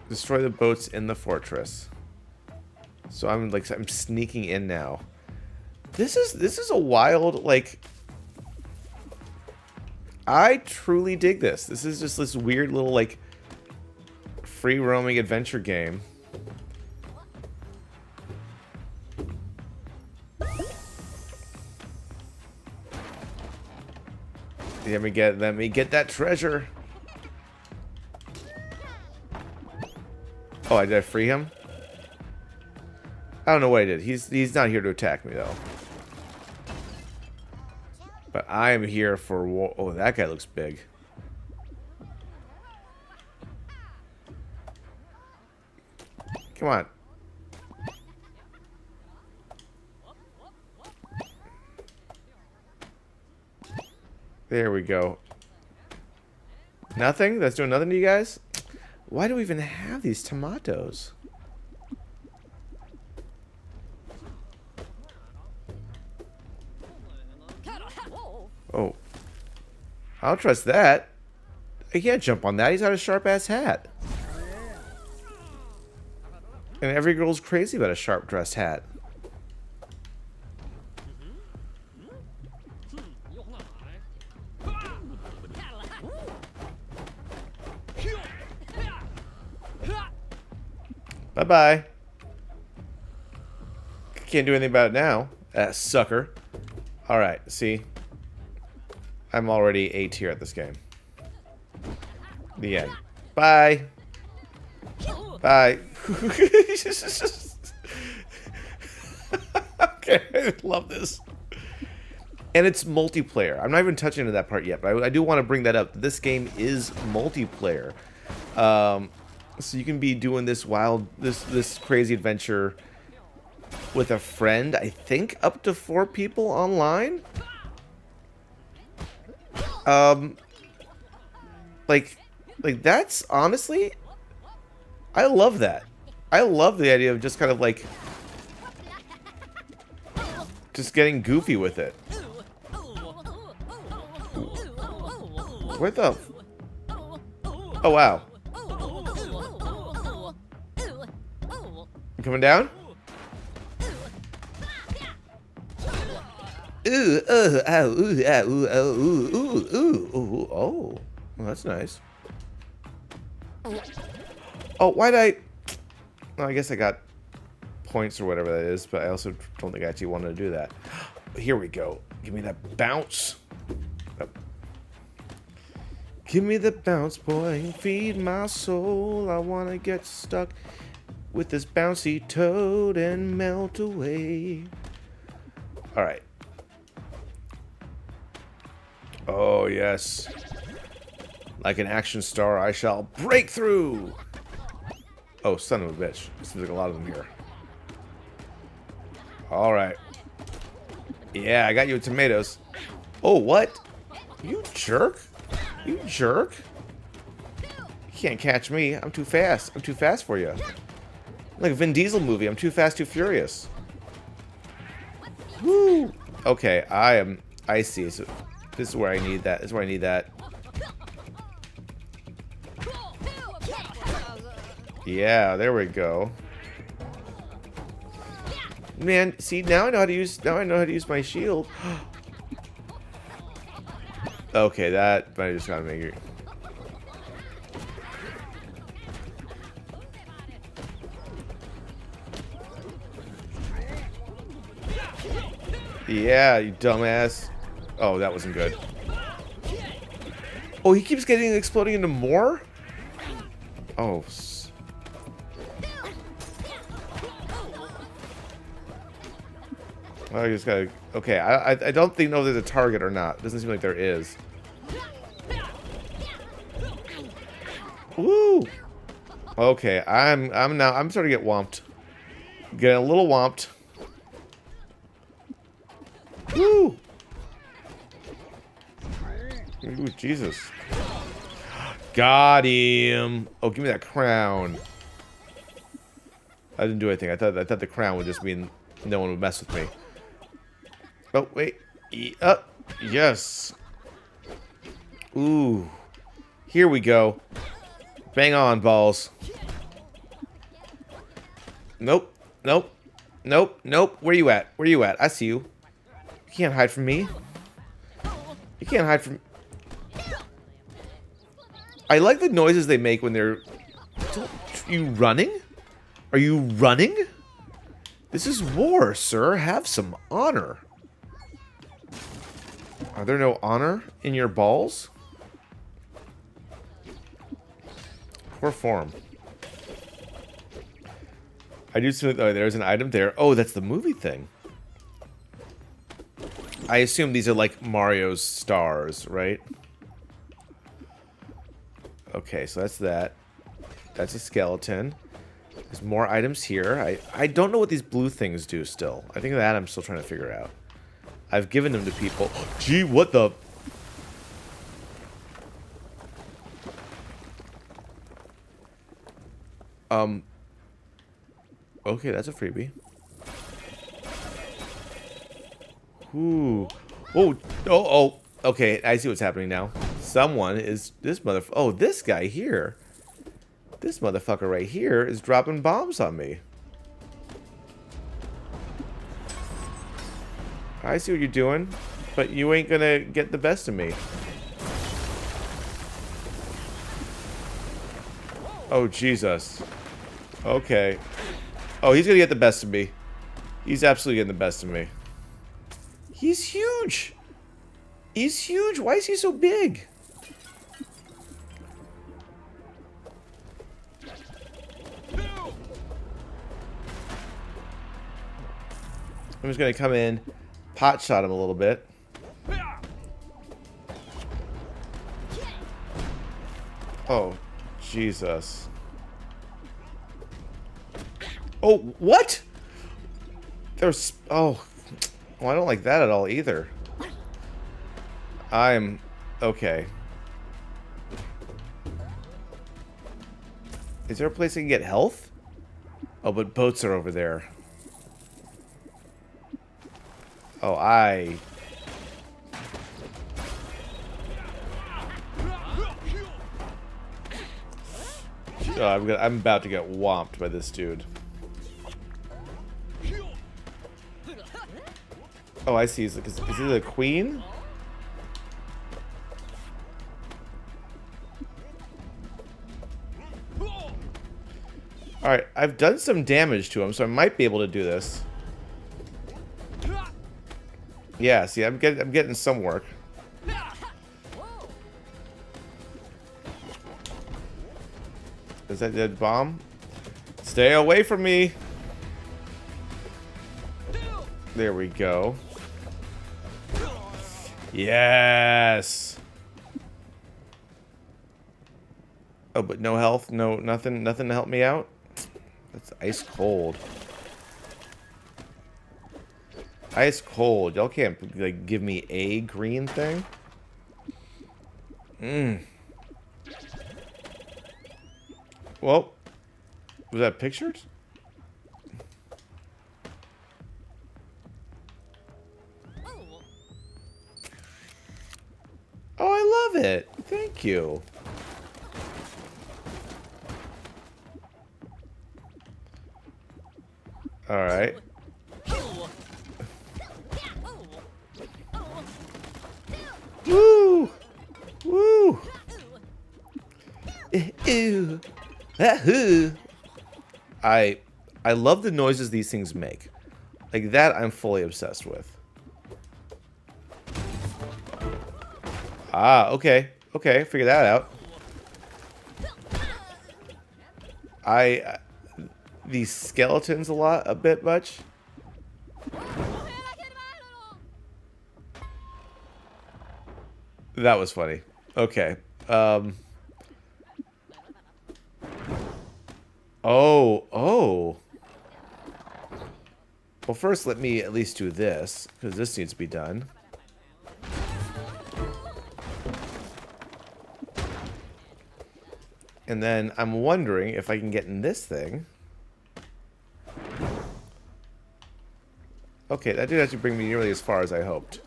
Destroy the boats in the fortress. So I'm sneaking in now. This is a wild, like, I truly dig this. This is just this weird little, like, free roaming adventure game. Let me get that treasure. Oh, did I free him? I don't know what I did. He's not here to attack me though. But I am here for war. Oh, that guy looks big. Come on. There we go. Nothing? That's doing nothing to you guys? Why do we even have these tomatoes? Oh. I'll trust that. I can't jump on that. He's got a sharp-ass hat. And every girl's crazy about a sharp-dressed hat. Bye-bye. Can't do anything about it now. Sucker. Alright, see? I'm already A tier at this game. The end. Bye. Bye. Okay, I love this. And it's multiplayer. I'm not even touching into that part yet, but I do want to bring that up. This game is multiplayer. So you can be doing this this crazy adventure with a friend. I think up to 4 people online. Like that's honestly, I love that. I love the idea of just kind of like just getting goofy with it. Where the? Oh wow. You coming down? Ooh, oh, ooh, ooh, ooh, ooh, ooh, ooh, oh. Well, that's nice. Oh, why'd I... Well, I guess I got points or whatever that is, but I also don't think I actually wanted to do that. Here we go. Give me that bounce. Oh. Give me the bounce, boy. Feed my soul. I want to get stuck with this bouncy toad and melt away. Alright. Oh, yes. Like an action star, I shall break through. Oh, son of a bitch. Seems like a lot of them here. Alright. Yeah, I got you with tomatoes. Oh, what? You jerk. You jerk. You can't catch me. I'm too fast. I'm too fast for you. Like a Vin Diesel movie. I'm too fast, too furious. Woo! Okay, I see. So this is where I need that. This is where I need that. Yeah, there we go. Man, see, now I know how to use my shield. Okay, that I just gotta make it. Yeah, you dumbass. Oh, that wasn't good. Oh, he keeps getting exploding into more? Oh. I just gotta. Okay, I don't know if there's a target or not. It doesn't seem like there is. Woo! Okay, I'm starting to get whomped. Getting a little whomped. Woo! Ooh, Jesus. Got him. Oh, give me that crown. I didn't do anything. I thought the crown would just mean no one would mess with me. Oh, wait. Yes. Ooh. Here we go. Bang on, balls. Nope. Nope. Nope. Nope. Where you at? Where you at? I see you. You can't hide from me. You can't hide from... I like the noises they make when they're... Are you running? Are you running? This is war, sir. Have some honor. Are there no honor in your balls? Poor form. I do see. Oh, there's an item there. Oh, that's the movie thing. I assume these are like Mario's stars, right? Okay, so that's that. That's a skeleton. There's more items here. I don't know what these blue things do still. I think that I'm still trying to figure out. I've given them to people. Gee, what the... Okay, that's a freebie. Ooh. Oh, oh. Okay, I see what's happening now. Someone is... This motherfucker... Oh, this guy here. This motherfucker right here is dropping bombs on me. I see what you're doing, but you ain't gonna get the best of me. Oh, Jesus. Okay. Oh, he's gonna get the best of me. He's absolutely getting the best of me. He's huge. He's huge. Why is he so big? I'm just gonna come in, pot shot him a little bit. Oh, Jesus. Oh, what? There's... Oh. Well, I don't like that at all either. I'm... Okay. Is there a place I can get health? Oh, but boats are over there. Oh, I... Oh, I'm about to get whomped by this dude. Oh, I see. Is he the queen? Alright, I've done some damage to him, so I might be able to do this. Yeah, see, I'm getting some work. Is that a dead bomb? Stay away from me! There we go. Yes! Oh, but no health? No, nothing to help me out? That's ice cold. Ice cold. Y'all can't like give me a green thing. Well, was that pictures? Oh, I love it. Thank you. All right. Woo! Woo! Ew. Ahoo. I love the noises these things make. Like that I'm fully obsessed with. Ah, okay. Okay, figure that out. These skeletons a bit much. That was funny. Okay. Oh. Well, first let me at least do this, because this needs to be done. And then I'm wondering if I can get in this thing. Okay, that didn't actually bring me nearly as far as I hoped.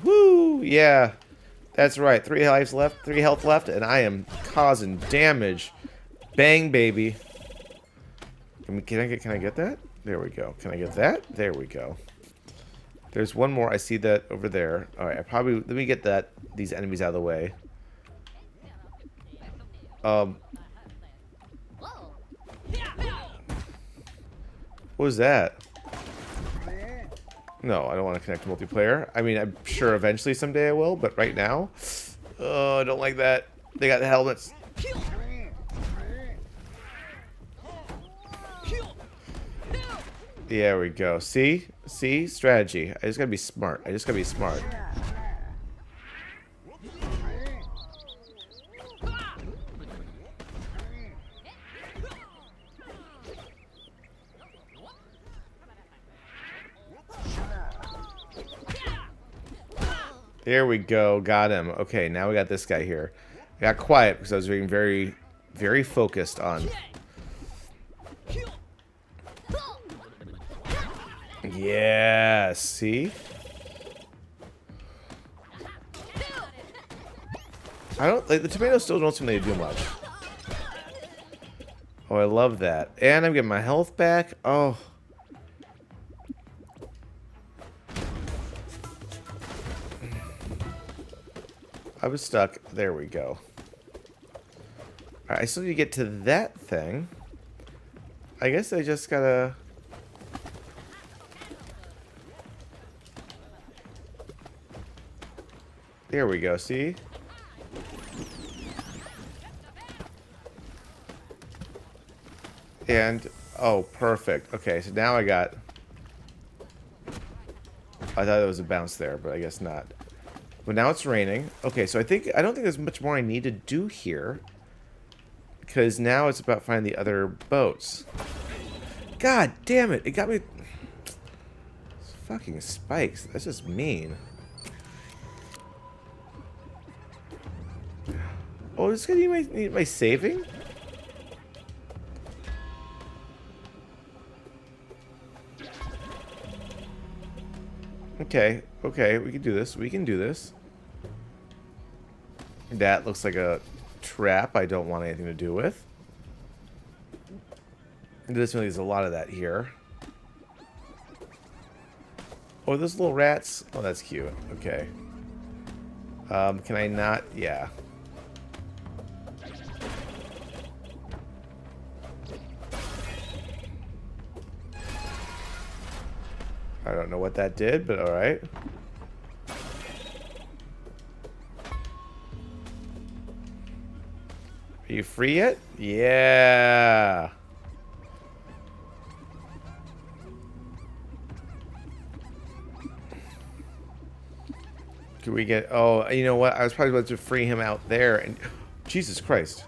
Woo! Yeah. That's right. 3 lives left, 3 health left, and I am causing damage. Bang, baby. Can I get that? There we go. Can I get that? There we go. There's one more. I see that over there. All right, let me get these enemies out of the way. What was that? No, I don't want to connect to multiplayer. I mean, I'm sure eventually someday I will, but right now, oh, I don't like that. They got the helmets. There we go. See? See? Strategy. I just gotta be smart. There we go. Got him. Okay, now we got this guy here. I got quiet because I was being very, very focused on... Yeah, see? I don't like the tomatoes still don't seem to do much. Oh, I love that. And I'm getting my health back. Oh. I was stuck. There we go. Alright, I still need to get to that thing. I guess I just gotta... There we go, see? And, oh, perfect. Okay, so now I got... I thought it was a bounce there, but I guess not. But now it's raining. Okay, so I don't think there's much more I need to do here. Because now it's about finding the other boats. God damn it, it got me... It's fucking spikes. That's just mean. Oh, this gonna need my saving? Okay, okay, we can do this. We can do this. That looks like a trap I don't want anything to do with. There's a lot of that here. Oh, those little rats. Oh, that's cute. Okay. Can I not? Yeah. I don't know what that did, but alright. Are you free yet? Yeah. Can we get... Oh, you know what? I was probably about to free him out there. And Jesus Christ.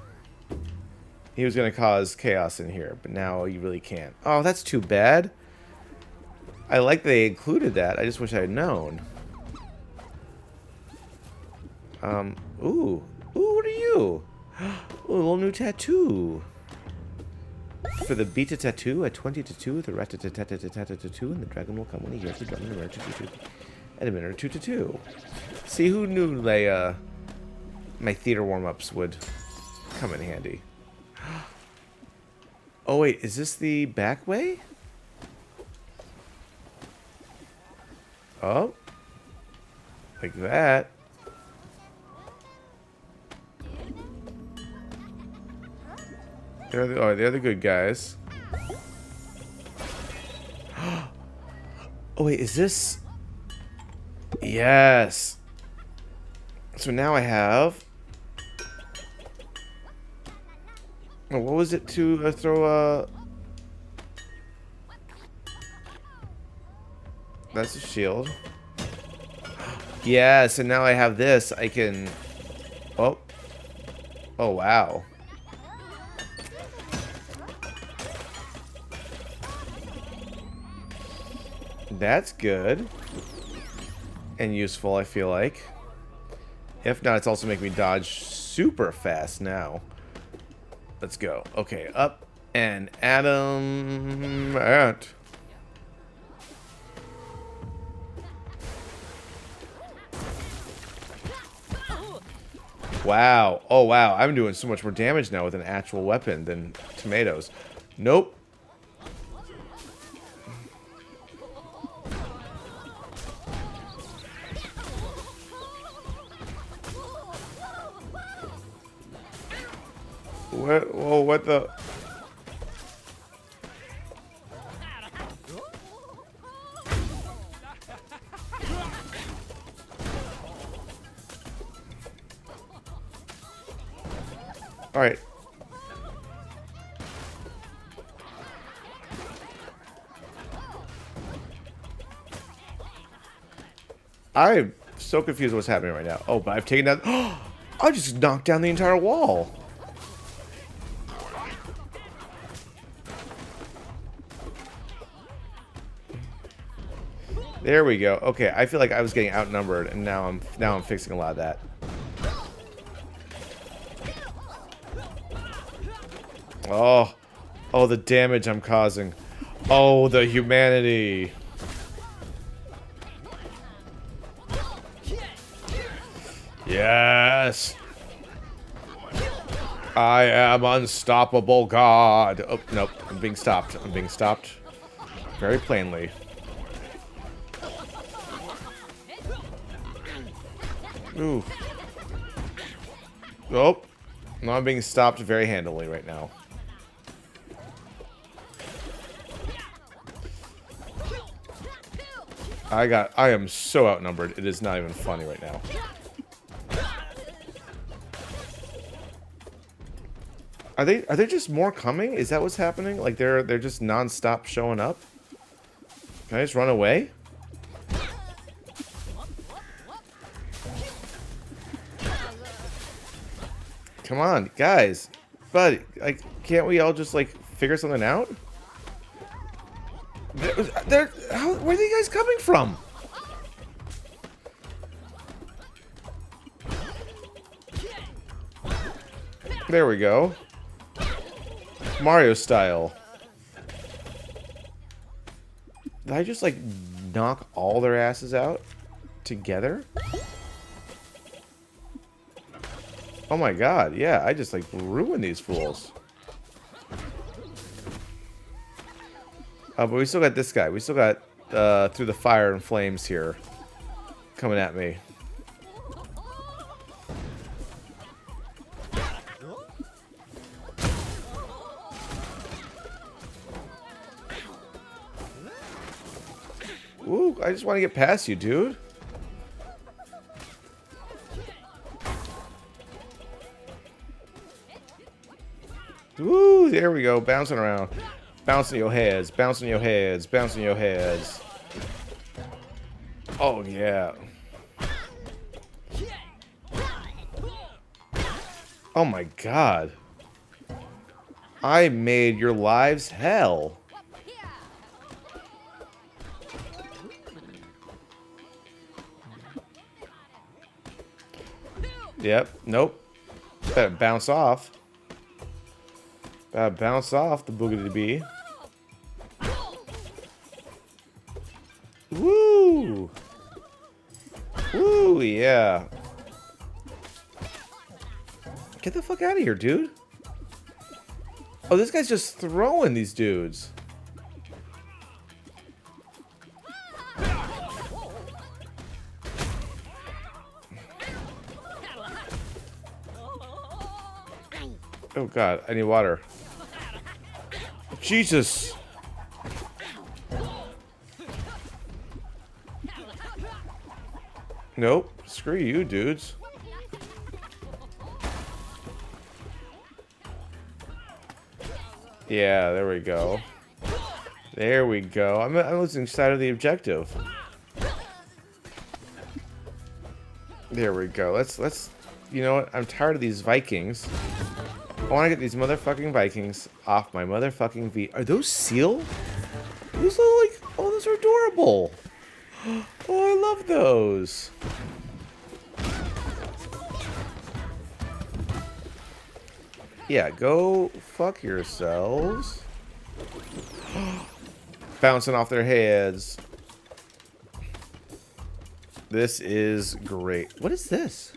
He was going to cause chaos in here, but now he really can't. Oh, that's too bad. I like they included that. I just wish I had known. Ooh. Ooh, what are you? Ooh, a little new tattoo. For the beta tattoo, at 20 to 2, the rat-a-tat-tat-tat-tat-tat-tat-2, and the dragon will come when he hears the drum and the rat-a-tat-tat-tat. At a minute or 2 to 2. See, who knew they, my theater warm-ups would come in handy. Oh, wait, is this the back way? Oh. Like that. They're the good guys. Oh, wait, is this... Yes. So now I have... Oh, what was it to throw That's a shield. Yeah, so now I have this. I can... Oh. Oh, wow. That's good. And useful, I feel like. If not, it's also making me dodge super fast now. Let's go. Okay, up and at him. At. Wow. Oh, wow. I'm doing so much more damage now with an actual weapon than tomatoes. Nope. What? Whoa, what the? All right. I'm so confused what's happening right now. Oh, but I've taken that. I just knocked down the entire wall. There we go. Okay, I feel like I was getting outnumbered, and now I'm fixing a lot of that. Oh, oh, the damage I'm causing. Oh, the humanity. Yes. I am unstoppable God. Oh, nope. I'm being stopped. I'm being stopped. Very plainly. Ooh. Nope. No, I'm being stopped very handily right now. I am so outnumbered. It is not even funny right now. Are they just more coming? Is that what's happening? Like they're just non-stop showing up? Can I just run away? Come on, guys. Buddy, like, can't we all just, like, figure something out? Where are you guys coming from? There we go. Mario style. Did I just, like, knock all their asses out together? Oh my god, yeah, I just, like, ruined these fools. But we still got this guy. We still got, through the fire and flames here coming at me. Ooh, I just want to get past you, dude. Woo, there we go, bouncing around. Bouncing your heads, bouncing your heads, bouncing your heads. Oh, yeah. Oh my god. I made your lives hell. Yep. Nope. Better bounce off. Better bounce off the boogity bee. Woo! Woo, yeah. Get the fuck out of here, dude. Oh, this guy's just throwing these dudes. Oh god, I need water. Jesus. Nope. Screw you, dudes. Yeah, there we go. There we go. I'm losing sight of the objective. There we go. Let's. You know what? I'm tired of these Vikings. I want to get these motherfucking Vikings off my motherfucking feet. Are those seal? Those look like. Oh, those are adorable. Oh, I love those. Yeah, go fuck yourselves. Bouncing off their heads. This is great. What is this?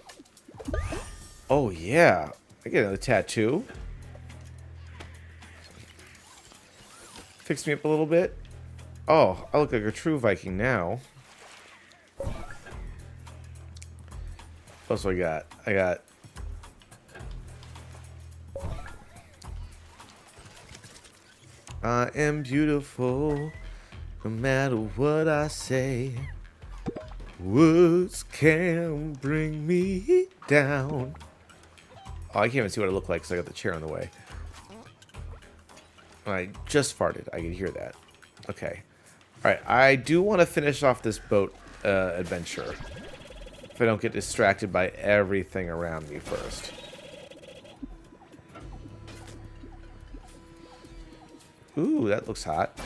Oh, yeah. I get another tattoo. Fix me up a little bit. Oh, I look like a true Viking now. What else do I got? I got... I am beautiful, no matter what I say. Words can bring me down. Oh, I can't even see what I look like because I got the chair in the way. I just farted. I can hear that. Okay. Alright, I do want to finish off this boat adventure. If I don't get distracted by everything around me first. Ooh, that looks hot.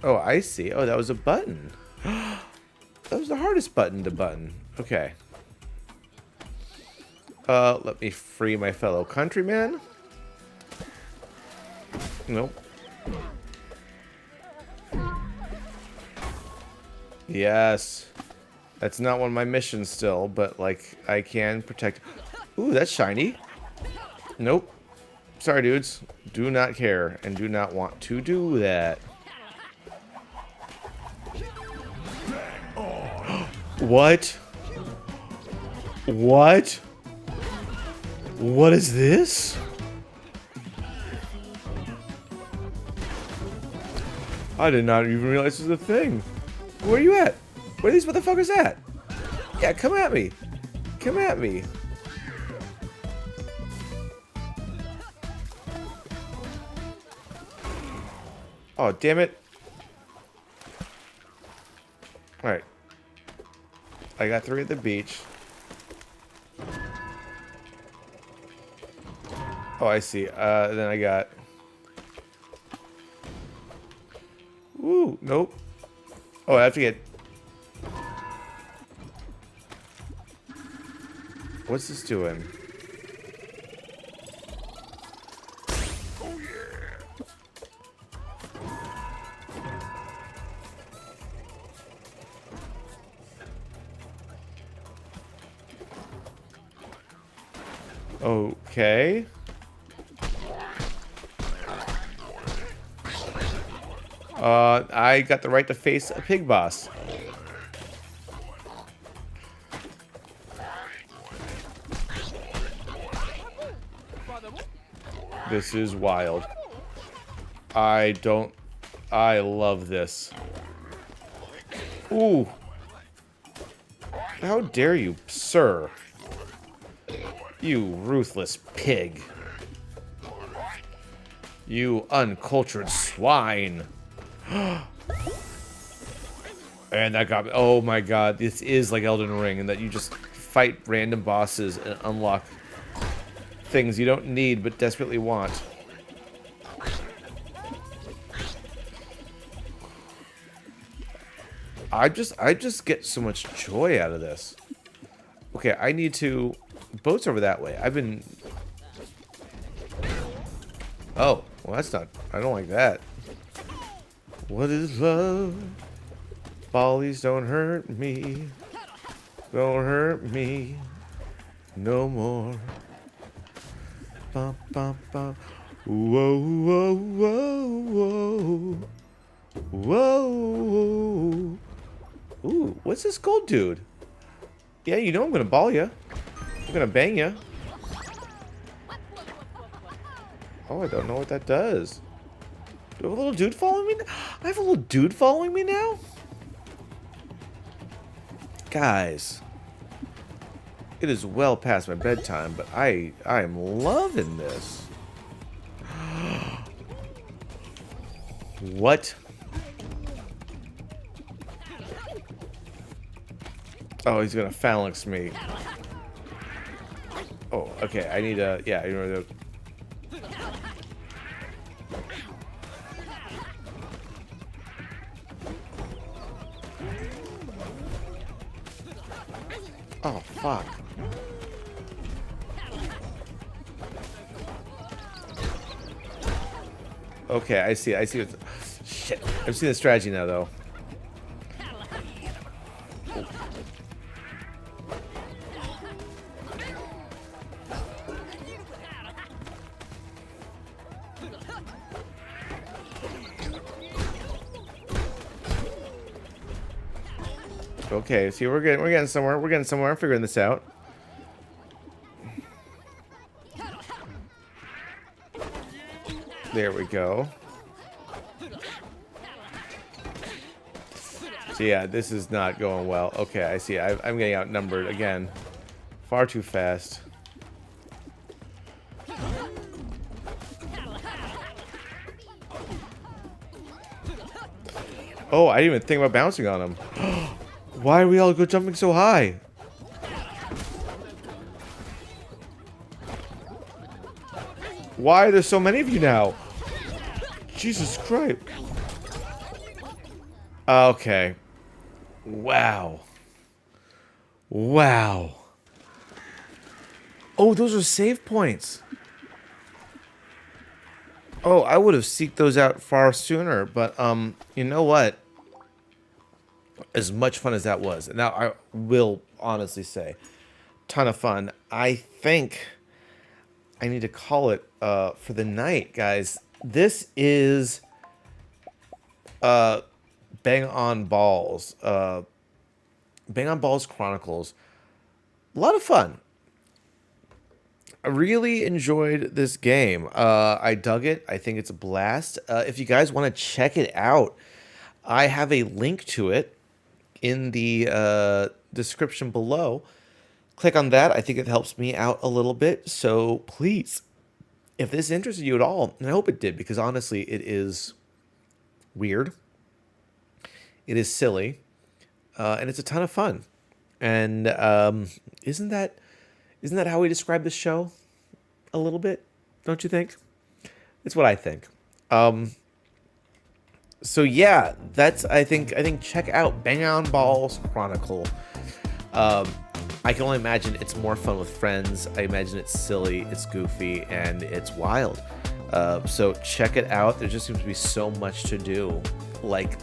Oh, I see. Oh, that was a button. That was the hardest button to button. Okay. Let me free my fellow countryman. Nope. Yes. That's not one of my missions still, but, like, I can protect... Ooh, that's shiny. Nope. Sorry, dudes. Do not care and do not want to do that. What? What? What is this? I did not even realize this was a thing. Where are you at? Where are these motherfuckers at? Yeah, come at me. Come at me. Oh, damn it. Alright. I got 3 at the beach. Oh, I see. Then I got... Ooh, nope. Oh, I have to get... What's this doing? Okay. I got the right to face a pig boss. This is wild. I love this. Ooh. How dare you, sir? You ruthless pig. You uncultured swine. And that got me. Oh my god, this is like Elden Ring, in that you just fight random bosses and unlock things you don't need but desperately want. I just get so much joy out of this. Okay, I need to... Boat's over that way. I've been... Oh, well that's not... I don't like that. What is love? Bollies don't hurt me. Don't hurt me no more. Bum, bum, bum. Whoa, whoa, whoa, whoa. Whoa. Ooh, what's this gold dude? Yeah, you know I'm gonna ball you. I'm gonna bang you. Oh, I don't know what that does. Do I have a little dude following me? I have a little dude following me now? Guys. It is well past my bedtime, but I am loving this. What? Oh, he's gonna phalanx me. Oh, okay. I need a... Yeah, you know... Oh, fuck. Okay, I see what... Shit. I'm seeing the strategy now, though. Okay, see, we're getting somewhere. We're getting somewhere. I'm figuring this out. There we go. So yeah, this is not going well. Okay, I see. I'm getting outnumbered again. Far too fast. Oh, I didn't even think about bouncing on him. Why are we all go jumping so high? Why are there so many of you now? Jesus Christ. Okay. Wow. Wow. Oh, those are save points. Oh, I would have seeked those out far sooner, but you know what? As much fun as that was, now I will honestly say, ton of fun. I think I need to call it for the night, guys. This is Bang on Balls. Bang on Balls Chronicles. A lot of fun. I really enjoyed this game. I dug it. I think it's a blast. If you guys want to check it out, I have a link to it in the description below. Click on that. I think it helps me out a little bit. So please, if this interested you at all, and I hope it did, because honestly, it is weird. It is silly. And it's a ton of fun. And isn't that how we describe the show? A little bit, don't you think? It's what I think. So yeah, that's I think check out Bang on Balls Chronicle. I can only imagine it's more fun with friends. I imagine it's silly, it's goofy, and it's wild. So check it out. There just seems to be so much to do. Like,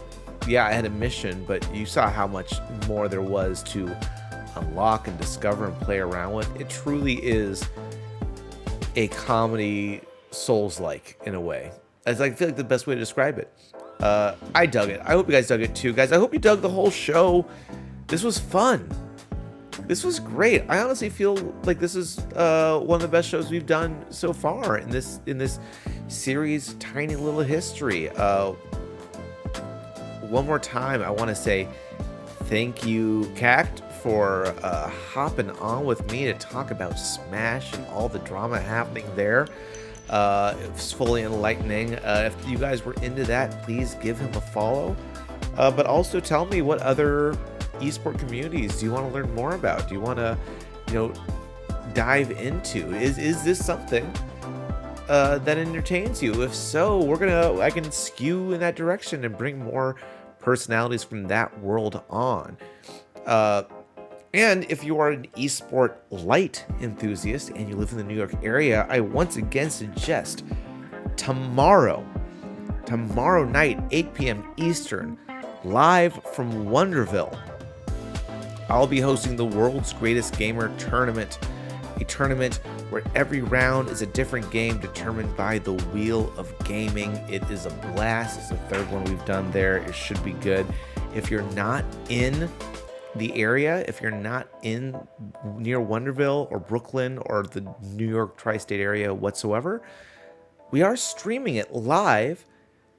yeah, I had a mission, but you saw how much more there was to unlock and discover and play around with. It truly is a comedy Souls-like in a way. As I feel like the best way to describe it. I dug it. I hope you guys dug it too, guys. I hope you dug the whole show. This was fun. This was great. I honestly feel like this is one of the best shows we've done so far in this series' tiny little history. One more time, I want to say thank you, CAGT, for hopping on with me to talk about Smash and all the drama happening there. It was fully enlightening. If you guys were into that, please give him a follow. But also tell me, what other esport communities do you want to learn more about? Do you want to, dive into? Is this something that entertains you? If so, I can skew in that direction and bring more personalities from that world on. And if you are an esport light enthusiast and you live in the New York area, I once again suggest tomorrow night, 8 p.m. Eastern, live from Wonderville, I'll be hosting the world's greatest gamer tournament, a tournament where every round is a different game determined by the wheel of gaming. It is a blast. It's the third one we've done there. It should be good. If you're not in the area, if you're not in near Wonderville or Brooklyn or the New York tri-state area whatsoever, we are streaming it live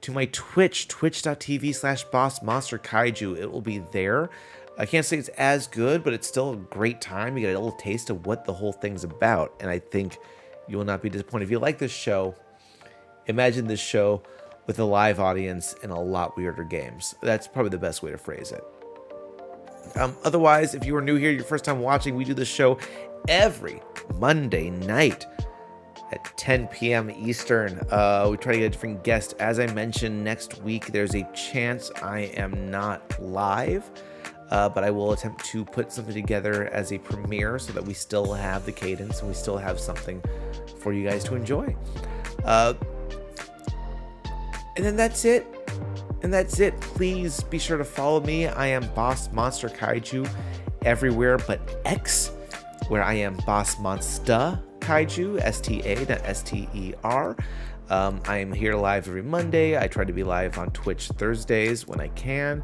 to my twitch.tv/bossmonsterkaiju. It will be there. I can't say it's as good, but it's still a great time. You get a little taste of what the whole thing's about, and I think you will not be disappointed. If you like this show, imagine this show with a live audience and a lot weirder games. That's probably the best way to phrase it. Otherwise, if you are new here, your first time watching, we do this show every Monday night at 10 p.m. Eastern. We try to get a different guest. As I mentioned, next week there's a chance I am not live, but I will attempt to put something together as a premiere so that we still have the cadence and we still have something for you guys to enjoy. And then that's it. Please be sure to follow me. I am Boss Monster Kaiju everywhere but X, where I am Boss Monster Kaiju, STA, not STER. I am here live every Monday. I try to be live on Twitch Thursdays when I can.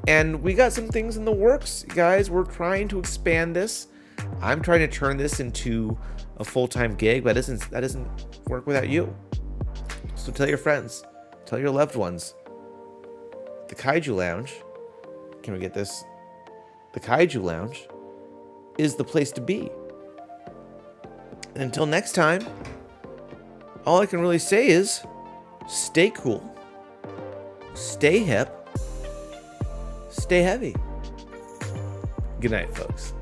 And we got some things in the works, guys. We're trying to expand this. I'm trying to turn this into a full-time gig, but that doesn't work without you. So tell your friends, tell your loved ones. The Kaiju Lounge, can we get this? The Kaiju Lounge is the place to be. And until next time, all I can really say is stay cool, stay hip, stay heavy. Good night, folks.